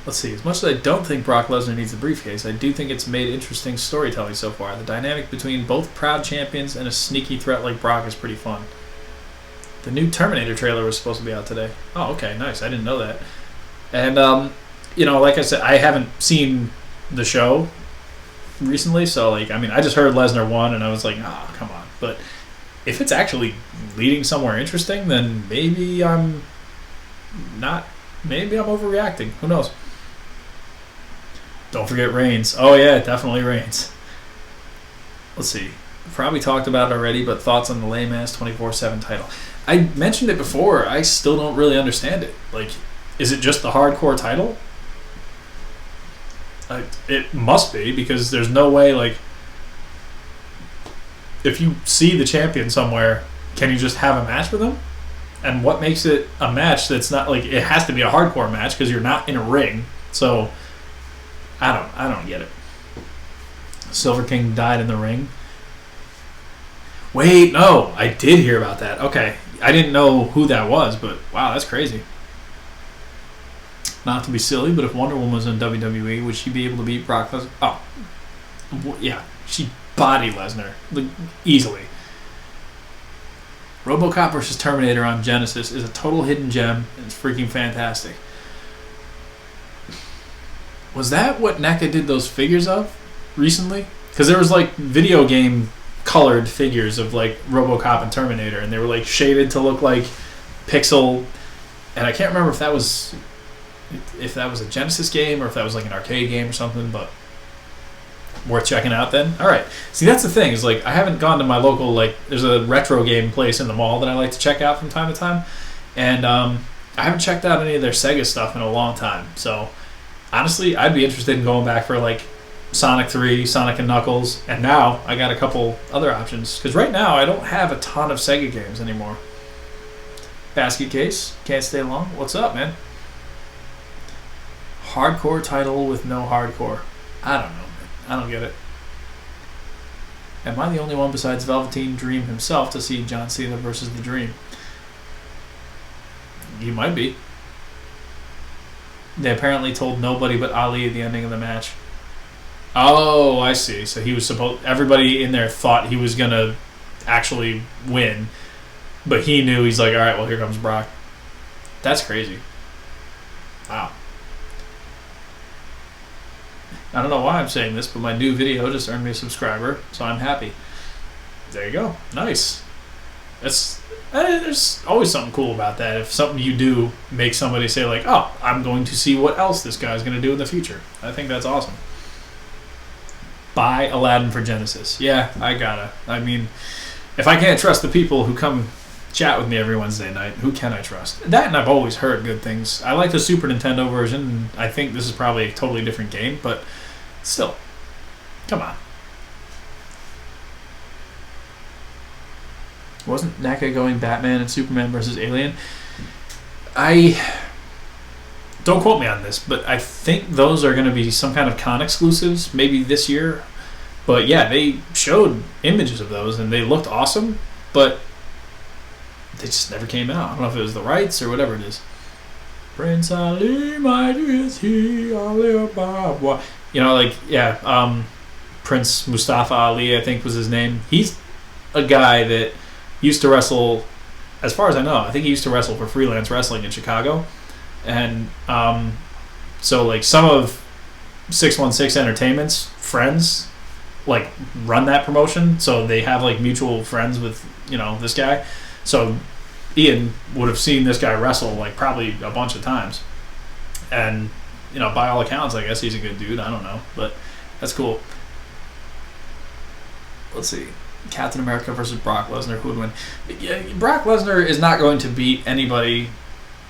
Let's see. As much as I don't think Brock Lesnar needs a briefcase, I do think it's made interesting storytelling so far. The dynamic between both proud champions and a sneaky threat like Brock is pretty fun. The new Terminator trailer was supposed to be out today. Oh, okay, nice. I didn't know that. And, like I said, I haven't seen the show recently, so, I just heard Lesnar won, and I was like, oh, come on. But if it's actually leading somewhere interesting, then maybe I'm overreacting. Who knows? Don't forget Reigns. Oh, yeah, definitely Reigns. Let's see. Probably talked about it already, but thoughts on the lame-ass 24/7 title. I mentioned it before. I still don't really understand it. Is it just the hardcore title? It must be, because there's no way, if you see the champion somewhere, can you just have a match with him? And what makes it a match that's not, it has to be a hardcore match because you're not in a ring. So, I don't get it. Silver King died in the ring. Wait, no, I did hear about that. Okay, I didn't know who that was, but wow, that's crazy. Not to be silly, but if Wonder Woman was in WWE, would she be able to beat Brock Lesnar? Oh, yeah, she bodied Lesnar easily. RoboCop vs. Terminator on Genesis is a total hidden gem, and it's freaking fantastic. Was that what NECA did those figures of recently? Because there was video game colored figures of RoboCop and Terminator, and they were shaded to look like pixel. And I can't remember if that was a Genesis game or if that was an arcade game or something, but worth checking out then. All right. See, that's the thing is I haven't gone to my local there's a retro game place in the mall that I like to check out from time to time, and I haven't checked out any of their Sega stuff in a long time. So honestly, I'd be interested in going back for Sonic 3, Sonic and Knuckles, and now I got a couple other options because right now I don't have a ton of Sega games anymore. Basket case, can't stay long. What's up, man? Hardcore title with no hardcore. I don't know. I don't get it. Am I the only one besides Velveteen Dream himself to see John Cena versus The Dream? You might be. They apparently told nobody but Ali at the ending of the match. Oh, I see. So he was everybody in there thought he was going to actually win, but he knew. He's like, all right, well, here comes Brock. That's crazy. Wow. I don't know why I'm saying this, but my new video just earned me a subscriber, so I'm happy. There you go. Nice. There's always something cool about that. If something you do makes somebody say oh, I'm going to see what else this guy's going to do in the future. I think that's awesome. Buy Aladdin for Genesis. Yeah, I gotta. If I can't trust the people who come chat with me every Wednesday night, who can I trust? That, and I've always heard good things. I like the Super Nintendo version, and I think this is probably a totally different game, but still, come on. Wasn't NECA going Batman and Superman versus Alien? Don't quote me on this, but I think those are going to be some kind of con exclusives, maybe this year. But yeah, they showed images of those, and they looked awesome, but they just never came out. I don't know if it was the rights or whatever it is. Prince Ali, my is he, Ali Baba. Prince Mustafa Ali, I think was his name. He's a guy that used to wrestle, as far as I know, I think he used to wrestle for Freelance Wrestling in Chicago. And so some of 616 Entertainment's friends run that promotion, so they have mutual friends with this guy. So Ian would have seen this guy wrestle probably a bunch of times, and by all accounts, I guess he's a good dude. I don't know, but that's cool. Let's see. Captain America versus Brock Lesnar, who would win? Yeah, Brock Lesnar is not going to beat anybody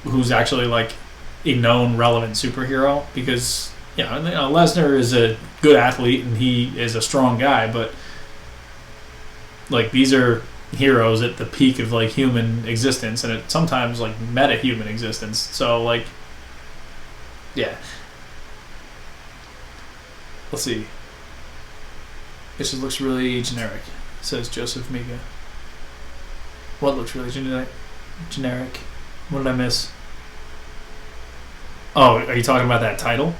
who's actually like a known relevant superhero, because Lesnar is a good athlete and he is a strong guy, but like these are heroes at the peak of like human existence, and it sometimes like meta human existence. So like, yeah. Let's see. This just looks really generic, says Joseph Miga. What looks really generic? What did I miss? Oh, are you talking about that title?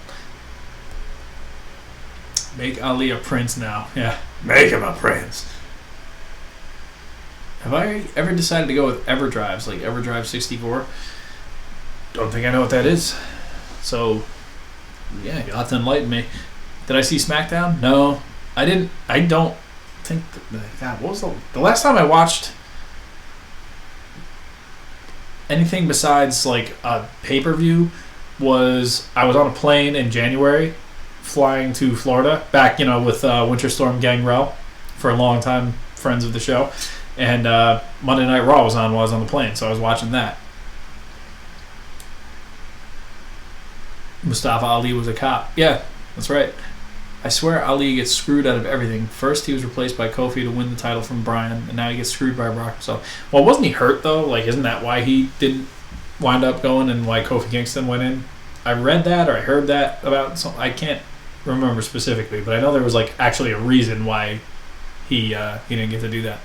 Make Ali a prince now. Yeah, make him a prince. Have I ever decided to go with EverDrives, like EverDrive 64? Don't think I know what that is. So, yeah, you'll have to enlighten me. Did I see SmackDown? No, I didn't. I don't think. God, what was the last time I watched anything besides like a pay-per-view? Was I was on a plane in January, flying to Florida, back with Winter Storm Gangrel, for a long time friends of the show, and Monday Night Raw was on while I was on the plane, so I was watching that. Mustafa Ali was a cop. Yeah, that's right. I swear Ali gets screwed out of everything. First he was replaced by Kofi to win the title from Bryan, and now he gets screwed by Brock himself. Well, wasn't he hurt though? Like, isn't that why he didn't wind up going and why Kofi Kingston went in? I read that or I heard that about something. I can't remember specifically, but I know there was like actually a reason why he didn't get to do that.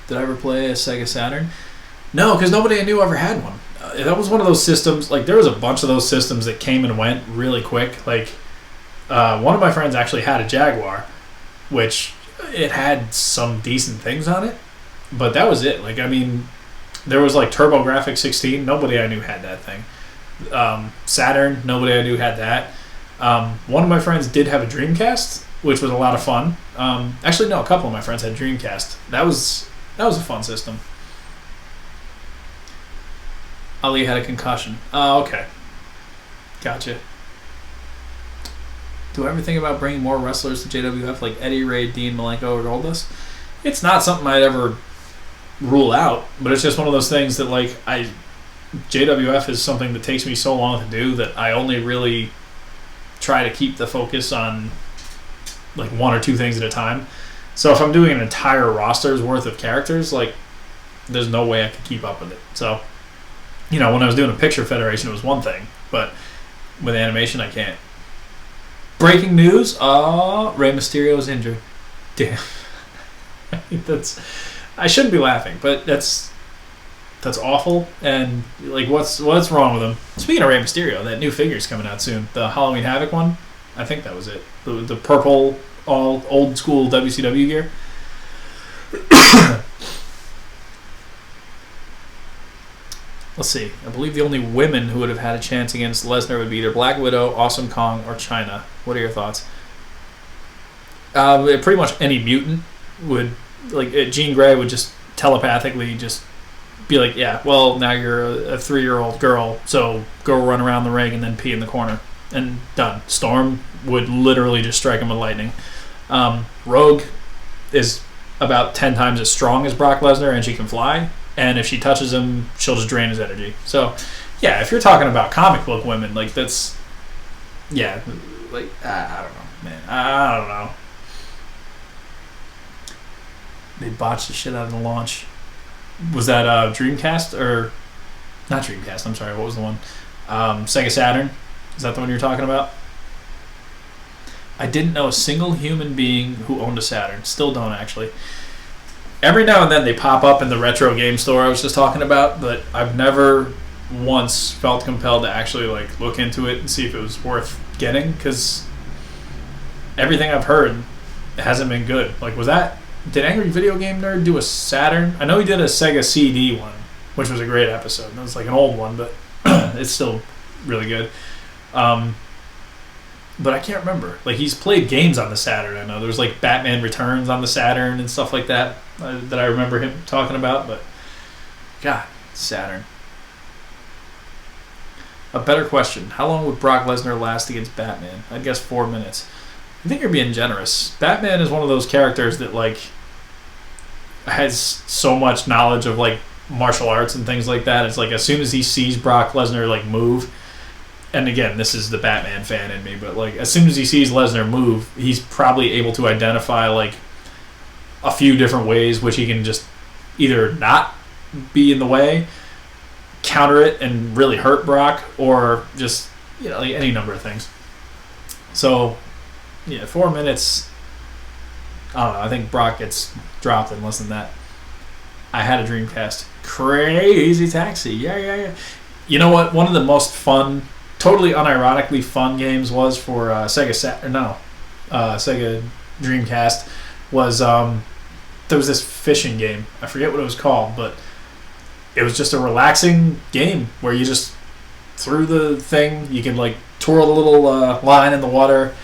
Did I ever play a Sega Saturn? No, because nobody I knew ever had one. That was one of those systems, like there was a bunch of those systems that came and went really quick. Like one of my friends actually had a Jaguar, which it had some decent things on it, but that was it. Like, I mean, there was like TurboGrafx 16. Nobody I knew had that thing. Saturn, nobody I knew had that. One of my friends did have a Dreamcast, which was a lot of fun. Actually, no, a couple of my friends had Dreamcast. That was a fun system. Ali had a concussion. Oh, okay. Gotcha. Do I ever think about bringing more wrestlers to JWF, like Eddie, Ray, Dean, Malenko, or Goldust? It's not something I'd ever rule out, but it's just one of those things that like JWF is something that takes me so long to do that I only really try to keep the focus on like one or two things at a time. So if I'm doing an entire roster's worth of characters, like there's no way I could keep up with it. So, when I was doing a picture federation, it was one thing, but with animation, I can't. Breaking news: Rey Mysterio is injured. Damn, I shouldn't be laughing, but that's awful. And like, what's wrong with him? Speaking of Rey Mysterio, that new figure's coming out soon. The Halloween Havoc one, I think that was it. The purple, all old school WCW gear. Let's see. I believe the only women who would have had a chance against Lesnar would be either Black Widow, Awesome Kong, or Chyna. What are your thoughts? Pretty much any mutant would, like, Jean Grey would just telepathically just be like, yeah, well, now you're a 3-year-old girl, so go run around the ring and then pee in the corner. And done. Storm would literally just strike him with lightning. Rogue is about 10 times as strong as Brock Lesnar, and she can fly. And if she touches him, she'll just drain his energy. So, yeah, if you're talking about comic book women, like that's, yeah, like I don't know, man. I don't know. They botched the shit out of the launch. Was that Dreamcast or not Dreamcast? I'm sorry. What was the one? Sega Saturn. Is that the one you're talking about? I didn't know a single human being who owned a Saturn. Still don't, actually. Every now and then they pop up in the retro game store I was just talking about, but I've never once felt compelled to actually like look into it and see if it was worth getting, because everything I've heard hasn't been good. Like, did Angry Video Game Nerd do a Saturn? I know he did a Sega CD one, which was a great episode. It was like an old one, but it's still really good. But I can't remember. Like, he's played games on the Saturn. I know there's like Batman Returns on the Saturn and stuff like that that I remember him talking about. But God, Saturn. A better question: how long would Brock Lesnar last against Batman? I'd guess 4 minutes. I think you're being generous. Batman is one of those characters that like has so much knowledge of like martial arts and things like that. It's like as soon as he sees Brock Lesnar like move, and again, this is the Batman fan in me, but like as soon as he sees Lesnar move, he's probably able to identify like a few different ways which he can just either not be in the way, counter it and really hurt Brock, or just like any number of things. So yeah, 4 minutes. I don't know. I think Brock gets dropped in less than that. I had a Dreamcast. Crazy Taxi. Yeah. You know what? One of the most fun, totally unironically fun games was for Sega Dreamcast was there was this fishing game. I forget what it was called, but it was just a relaxing game where you just threw the thing. You could like twirl the little line in the water.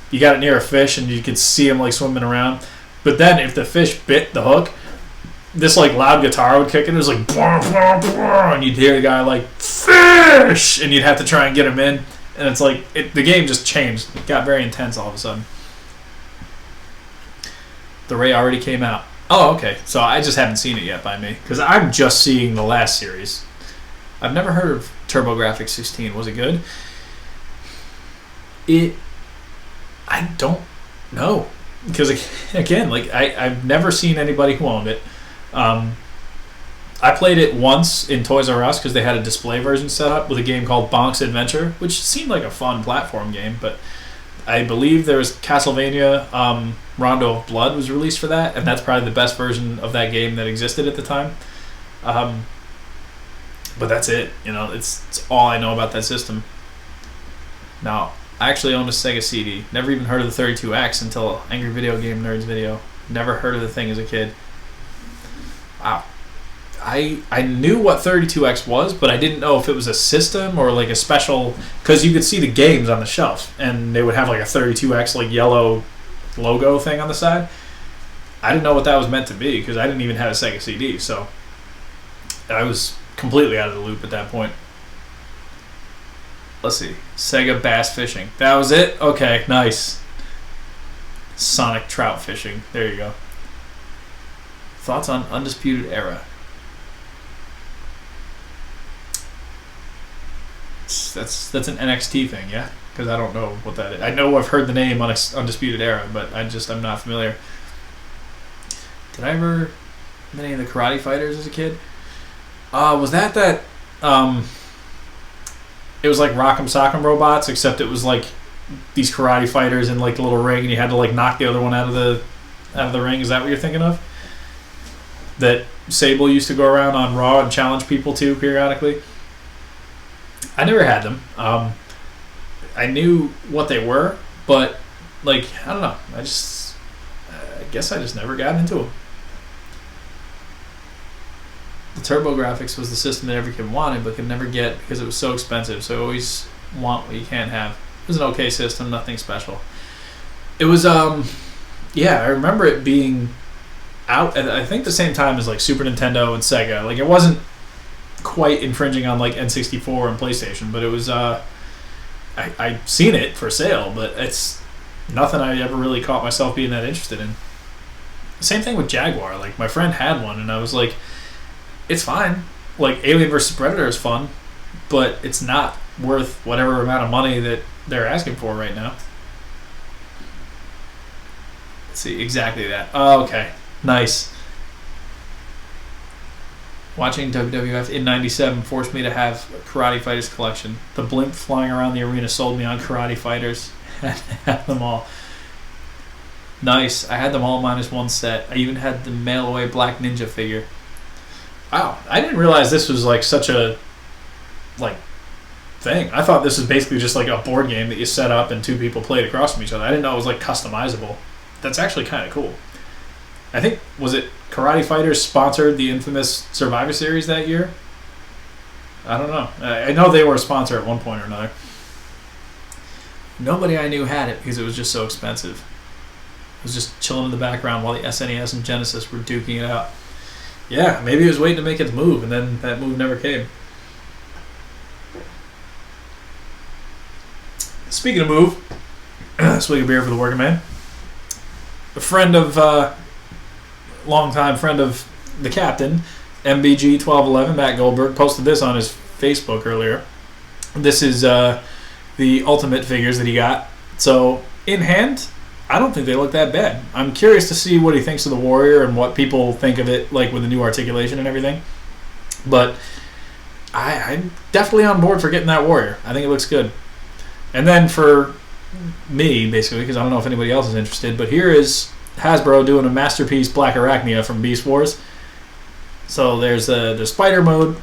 You got it near a fish and you could see him like swimming around. But then if the fish bit the hook, this like loud guitar would kick in. It was like blah, blah, blah, and you'd hear the guy like fish, and you'd have to try and get him in. And it's like the game just changed. It got very intense all of a sudden. The Ray already came out. Oh, okay. So I just haven't seen it yet by me because I'm just seeing the last series. I've never heard of TurboGrafx 16. Was it good? I don't know because again, like I've never seen anybody who owned it. I played it once in Toys R Us because they had a display version set up with a game called Bonk's Adventure, which seemed like a fun platform game. But I believe there was Castlevania Rondo of Blood was released for that, and that's probably the best version of that game that existed at the time. But that's it. It's all I know about that system. Now, I actually owned a Sega CD. Never even heard of the 32X until Angry Video Game Nerds video. Never heard of the thing as a kid. Wow. I knew what 32X was, but I didn't know if it was a system or like a special, because you could see the games on the shelf, and they would have like a 32X like yellow logo thing on the side. I didn't know what that was meant to be because I didn't even have a Sega CD, so I was completely out of the loop at that point. Let's see. Sega Bass Fishing. That was it? Okay, nice. Sonic Trout Fishing. There you go. Thoughts on Undisputed Era? That's an NXT thing, yeah? Because I don't know what that is. I know I've heard the name on Undisputed Era, but I'm not familiar. Did I ever have any of the Karate Fighters as a kid? Was that it was like Rock'em Sock'em Robots, except it was like these karate fighters in like a little ring, and you had to like knock the other one out of the ring. Is that what you're thinking of? That Sable used to go around on Raw and challenge people to periodically. I never had them. I knew what they were, but like I don't know. I guess I just never got into them. The TurboGrafx was the system that every kid wanted but could never get because it was so expensive. So you always want what you can't have. It was an okay system, nothing special. It was, I remember it being out at I think the same time as like Super Nintendo and Sega. Like it wasn't quite infringing on like N64 and PlayStation, but it was. I've seen it for sale, but it's nothing I ever really caught myself being that interested in. Same thing with Jaguar. Like my friend had one, and I was like, it's fine. Like Alien vs Predator is fun, but it's not worth whatever amount of money that they're asking for right now. Let's see, exactly that. Oh, okay. Nice. Watching WWF in '97 forced me to have a Karate Fighters collection. The blimp flying around the arena sold me on Karate Fighters. I had them all. Nice. I had them all minus one set. I even had the mail away Black Ninja figure. Wow. I didn't realize this was like such a thing. I thought this was basically just like a board game that you set up and two people played across from each other. I didn't know it was like customizable. That's actually kind of cool. I think, was it Karate Fighters sponsored the infamous Survivor Series that year? I don't know. I know they were a sponsor at one point or another. Nobody I knew had it because it was just so expensive. It was just chilling in the background while the SNES and Genesis were duking it out. Yeah, maybe it was waiting to make its move, and then that move never came. Speaking of move, Swig of beer for the working man. Longtime friend of the captain, MBG1211, Matt Goldberg, posted this on his Facebook earlier. This is the Ultimate figures that he got. So, in hand, I don't think they look that bad. I'm curious to see what he thinks of the Warrior and what people think of it, like with the new articulation and everything. But I'm definitely on board for getting that Warrior. I think it looks good. And then for me, basically, because I don't know if anybody else is interested, but here is Hasbro doing a Masterpiece Black Arachnia from Beast Wars. So there's the spider mode,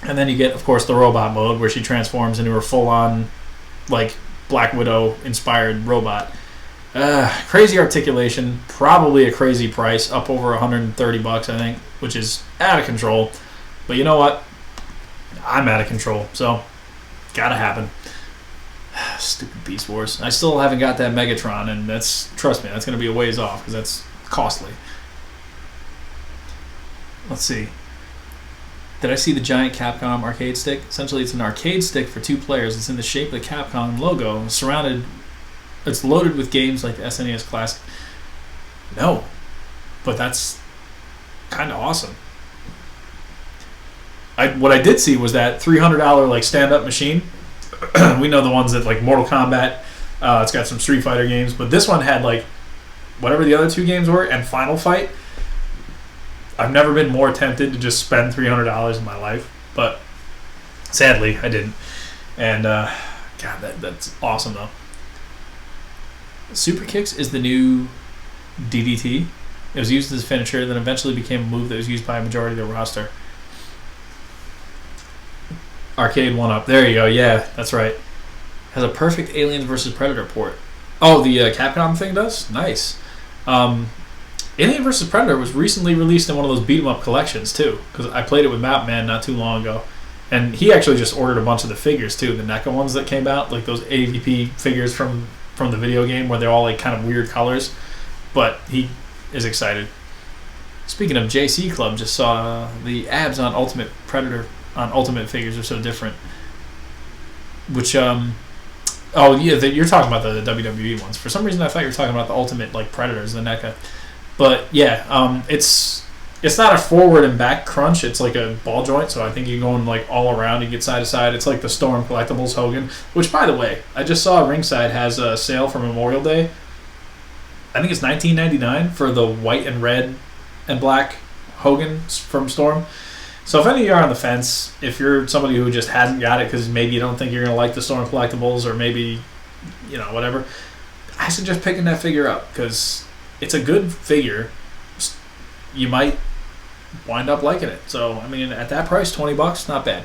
and then you get, of course, the robot mode where she transforms into her full-on, like, Black Widow-inspired robot. Crazy articulation, probably a crazy price, up over $130, I think, which is out of control. But you know what? I'm out of control, so gotta happen. Stupid Beast Wars. I still haven't got that Megatron, and trust me, that's going to be a ways off because that's costly. Let's see. Did I see the giant Capcom arcade stick? Essentially, it's an arcade stick for 2 players. It's in the shape of the Capcom logo. It's loaded with games like the SNES Classic. No, but that's kind of awesome. What I did see was that $300 like stand-up machine. We know the ones that like Mortal Kombat. It's got some Street Fighter games, but this one had like whatever the other 2 games were and Final Fight. I've never been more tempted to just spend $300 in my life, but sadly I didn't. And God, that's awesome though. Super Kicks is the new DDT. It was used as a finisher, then eventually became a move that was used by a majority of the roster. Arcade 1-up. There you go. Yeah, that's right. Has a perfect Aliens vs. Predator port. Oh, the Capcom thing does? Nice. Alien vs. Predator was recently released in one of those beat-em-up collections, too, because I played it with Map Man not too long ago. And he actually just ordered a bunch of the figures, too, the NECA ones that came out, like those AVP figures from the video game where they're all like kind of weird colors. But he is excited. Speaking of JC Club, just saw the abs on Ultimate Predator on Ultimate figures are so different. Which, oh yeah, you're talking about the WWE ones. For some reason, I thought you were talking about the Ultimate like Predators, the NECA. But yeah, it's not a forward and back crunch. It's like a ball joint, so I think you're going like all around. You get side to side. It's like the Storm Collectibles Hogan. Which, by the way, I just saw Ringside has a sale for Memorial Day. I think it's $19.99 for the white and red and black Hogan from Storm. So if any of you are on the fence, if you're somebody who just hasn't got it because maybe you don't think you're going to like the Storm Collectibles or maybe, whatever, I suggest picking that figure up because it's a good figure. You might wind up liking it. So, I mean, at that price, $20, not bad.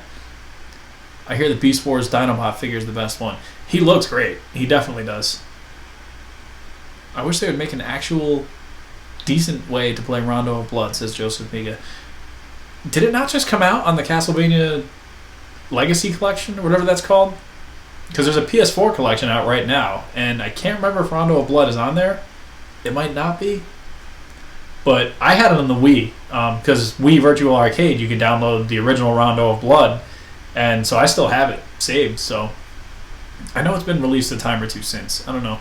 I hear the Beast Wars Dinobot figure is the best one. He looks great. He definitely does. I wish they would make an actual decent way to play Rondo of Blood, says Joseph Miga. Did it not just come out on the Castlevania Legacy Collection or whatever that's called? Because there's a PS4 collection out right now, and I can't remember if Rondo of Blood is on there. It might not be. But I had it on the Wii, because Wii Virtual Arcade, you could download the original Rondo of Blood, and so I still have it saved, so I know it's been released a time or two since. I don't know.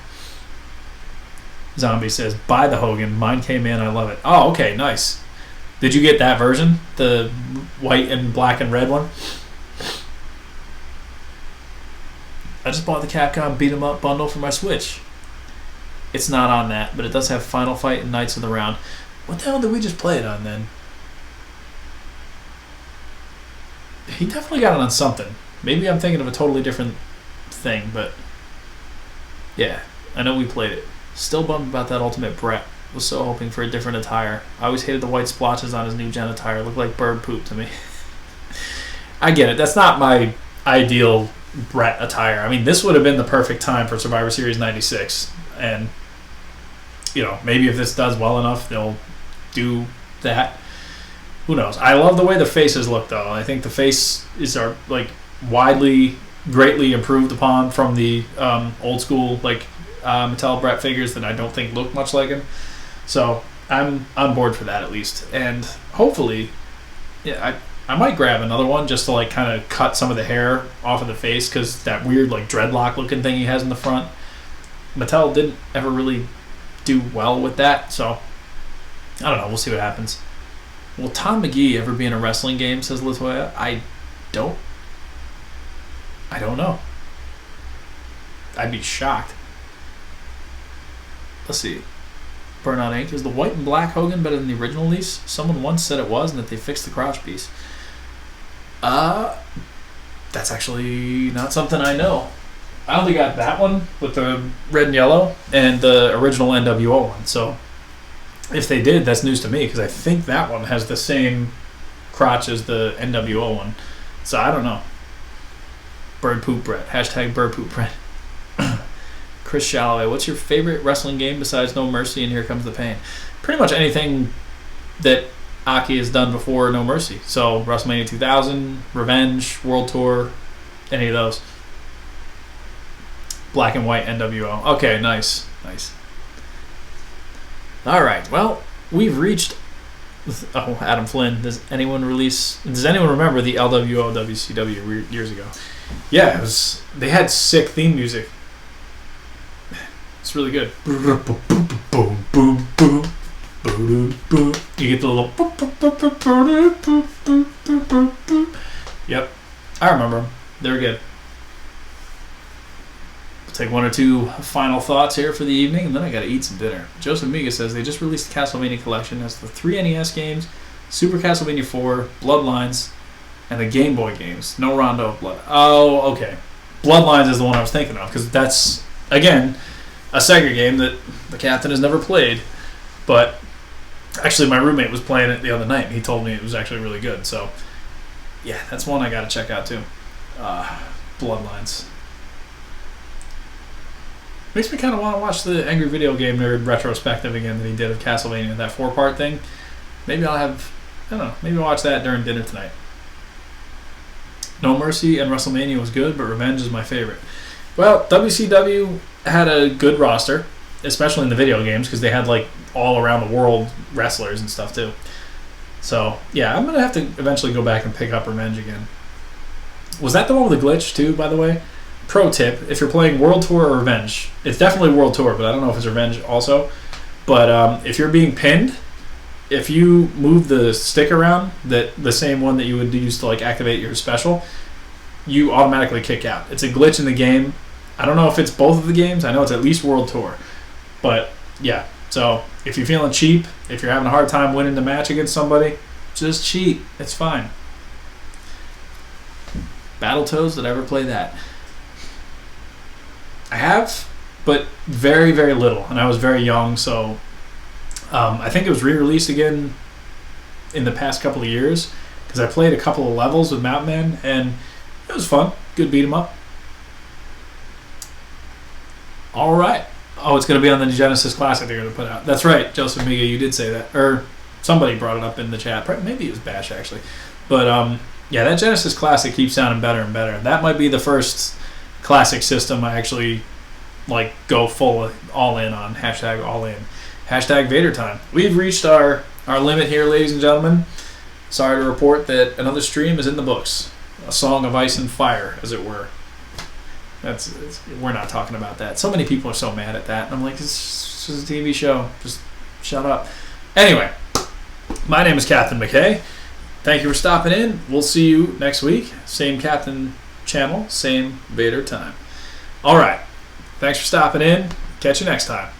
Zombie says, buy the Hogan. Mine came in. I love it. Oh, okay. Nice. Did you get that version? The white and black and red one? I just bought the Capcom Beat 'em Up bundle for my Switch. It's not on that, but it does have Final Fight and Knights of the Round. What the hell did we just play it on then? He definitely got it on something. Maybe I'm thinking of a totally different thing, but yeah, I know we played it. Still bummed about that Ultimate Brett. Was so hoping for a different attire. I always hated the white splotches on his new gen attire. It looked like bird poop to me. I get it. That's not my ideal Brett attire. I mean, this would have been the perfect time for Survivor Series 96. And, maybe if this does well enough, they'll do that. Who knows? I love the way the faces look, though. I think the faces are, widely, greatly improved upon from the old school, Mattel Brett figures that I don't think look much like him. So I'm on board for that at least. And hopefully, yeah, I might grab another one just to kind of cut some of the hair off of the face because that weird dreadlock looking thing he has in the front. Mattel didn't ever really do well with that, so I don't know. We'll see what happens. Will Tom McGee ever be in a wrestling game, says Latoya? I don't know. I'd be shocked. Let's see. Burnout Inc. Is the white and black Hogan better than the original Lease? Someone once said it was and that they fixed the crotch piece. That's actually not something I know. I only got that one with the red and yellow and the original NWO one. So if they did, that's news to me because I think that one has the same crotch as the NWO one. So I don't know. Bird Poop Brett. Hashtag Bird Poop Brett. Chris Shalloway. What's your favorite wrestling game besides No Mercy and Here Comes the Pain? Pretty much anything that Aki has done before No Mercy. So WrestleMania 2000, Revenge, World Tour, any of those. Black and white NWO. Okay, nice. All right. Well, we've reached. Oh, Adam Flynn. Does anyone remember the LWO WCW years ago? Yeah, it was. They had sick theme music. It's really good. You get the little. Yep, I remember them. They were good. Take one or two final thoughts here for the evening, and then I gotta eat some dinner. Joseph Miga says they just released the Castlevania collection. That's the 3 NES games, Super Castlevania 4, Bloodlines, and the Game Boy games. No Rondo of Blood. Oh, okay. Bloodlines is the one I was thinking of, because that's, again, a Sega game that the captain has never played. But actually, my roommate was playing it the other night, and he told me it was actually really good. So, yeah, that's one I gotta check out, too. Bloodlines. Makes me kind of want to watch the Angry Video Game Nerd retrospective again that he did of Castlevania, that 4-part thing. Maybe I'll watch that during dinner tonight. No Mercy and WrestleMania was good, but Revenge is my favorite. Well, WCW had a good roster, especially in the video games, because they had like all around the world wrestlers and stuff too. So, yeah, I'm going to have to eventually go back and pick up Revenge again. Was that the one with the glitch too, by the way? Pro tip, if you're playing World Tour or Revenge, it's definitely World Tour, but I don't know if it's Revenge also. But if you're being pinned, if you move the stick around, the same one that you would use to like activate your special, you automatically kick out. It's a glitch in the game. I don't know if it's both of the games. I know it's at least World Tour. But yeah, so if you're feeling cheap, if you're having a hard time winning the match against somebody, just cheat. It's fine. Battletoads, did I ever play that? I have, but very, very little, and I was very young, so I think it was re-released again in the past couple of years, because I played a couple of levels with Mountain Man, and it was fun. Good beat 'em up. All right. Oh, it's going to be on the Genesis Classic they're going to put out. That's right, Joseph Miga, you did say that. Or somebody brought it up in the chat. Maybe it was Bash, actually. But, yeah, that Genesis Classic keeps sounding better and better. That might be the first classic system I actually like go full all in on. Hashtag all in. Hashtag Vader time. We've reached our limit here, ladies and gentlemen. Sorry to report that another stream is in the books. A song of ice and fire, as it were. We're not talking about that. So many people are so mad at that. And I'm like, it's just a TV show. Just shut up. Anyway, my name is Captain McKay. Thank you for stopping in. We'll see you next week. Same Captain channel, same Vader time. All right. Thanks for stopping in. Catch you next time.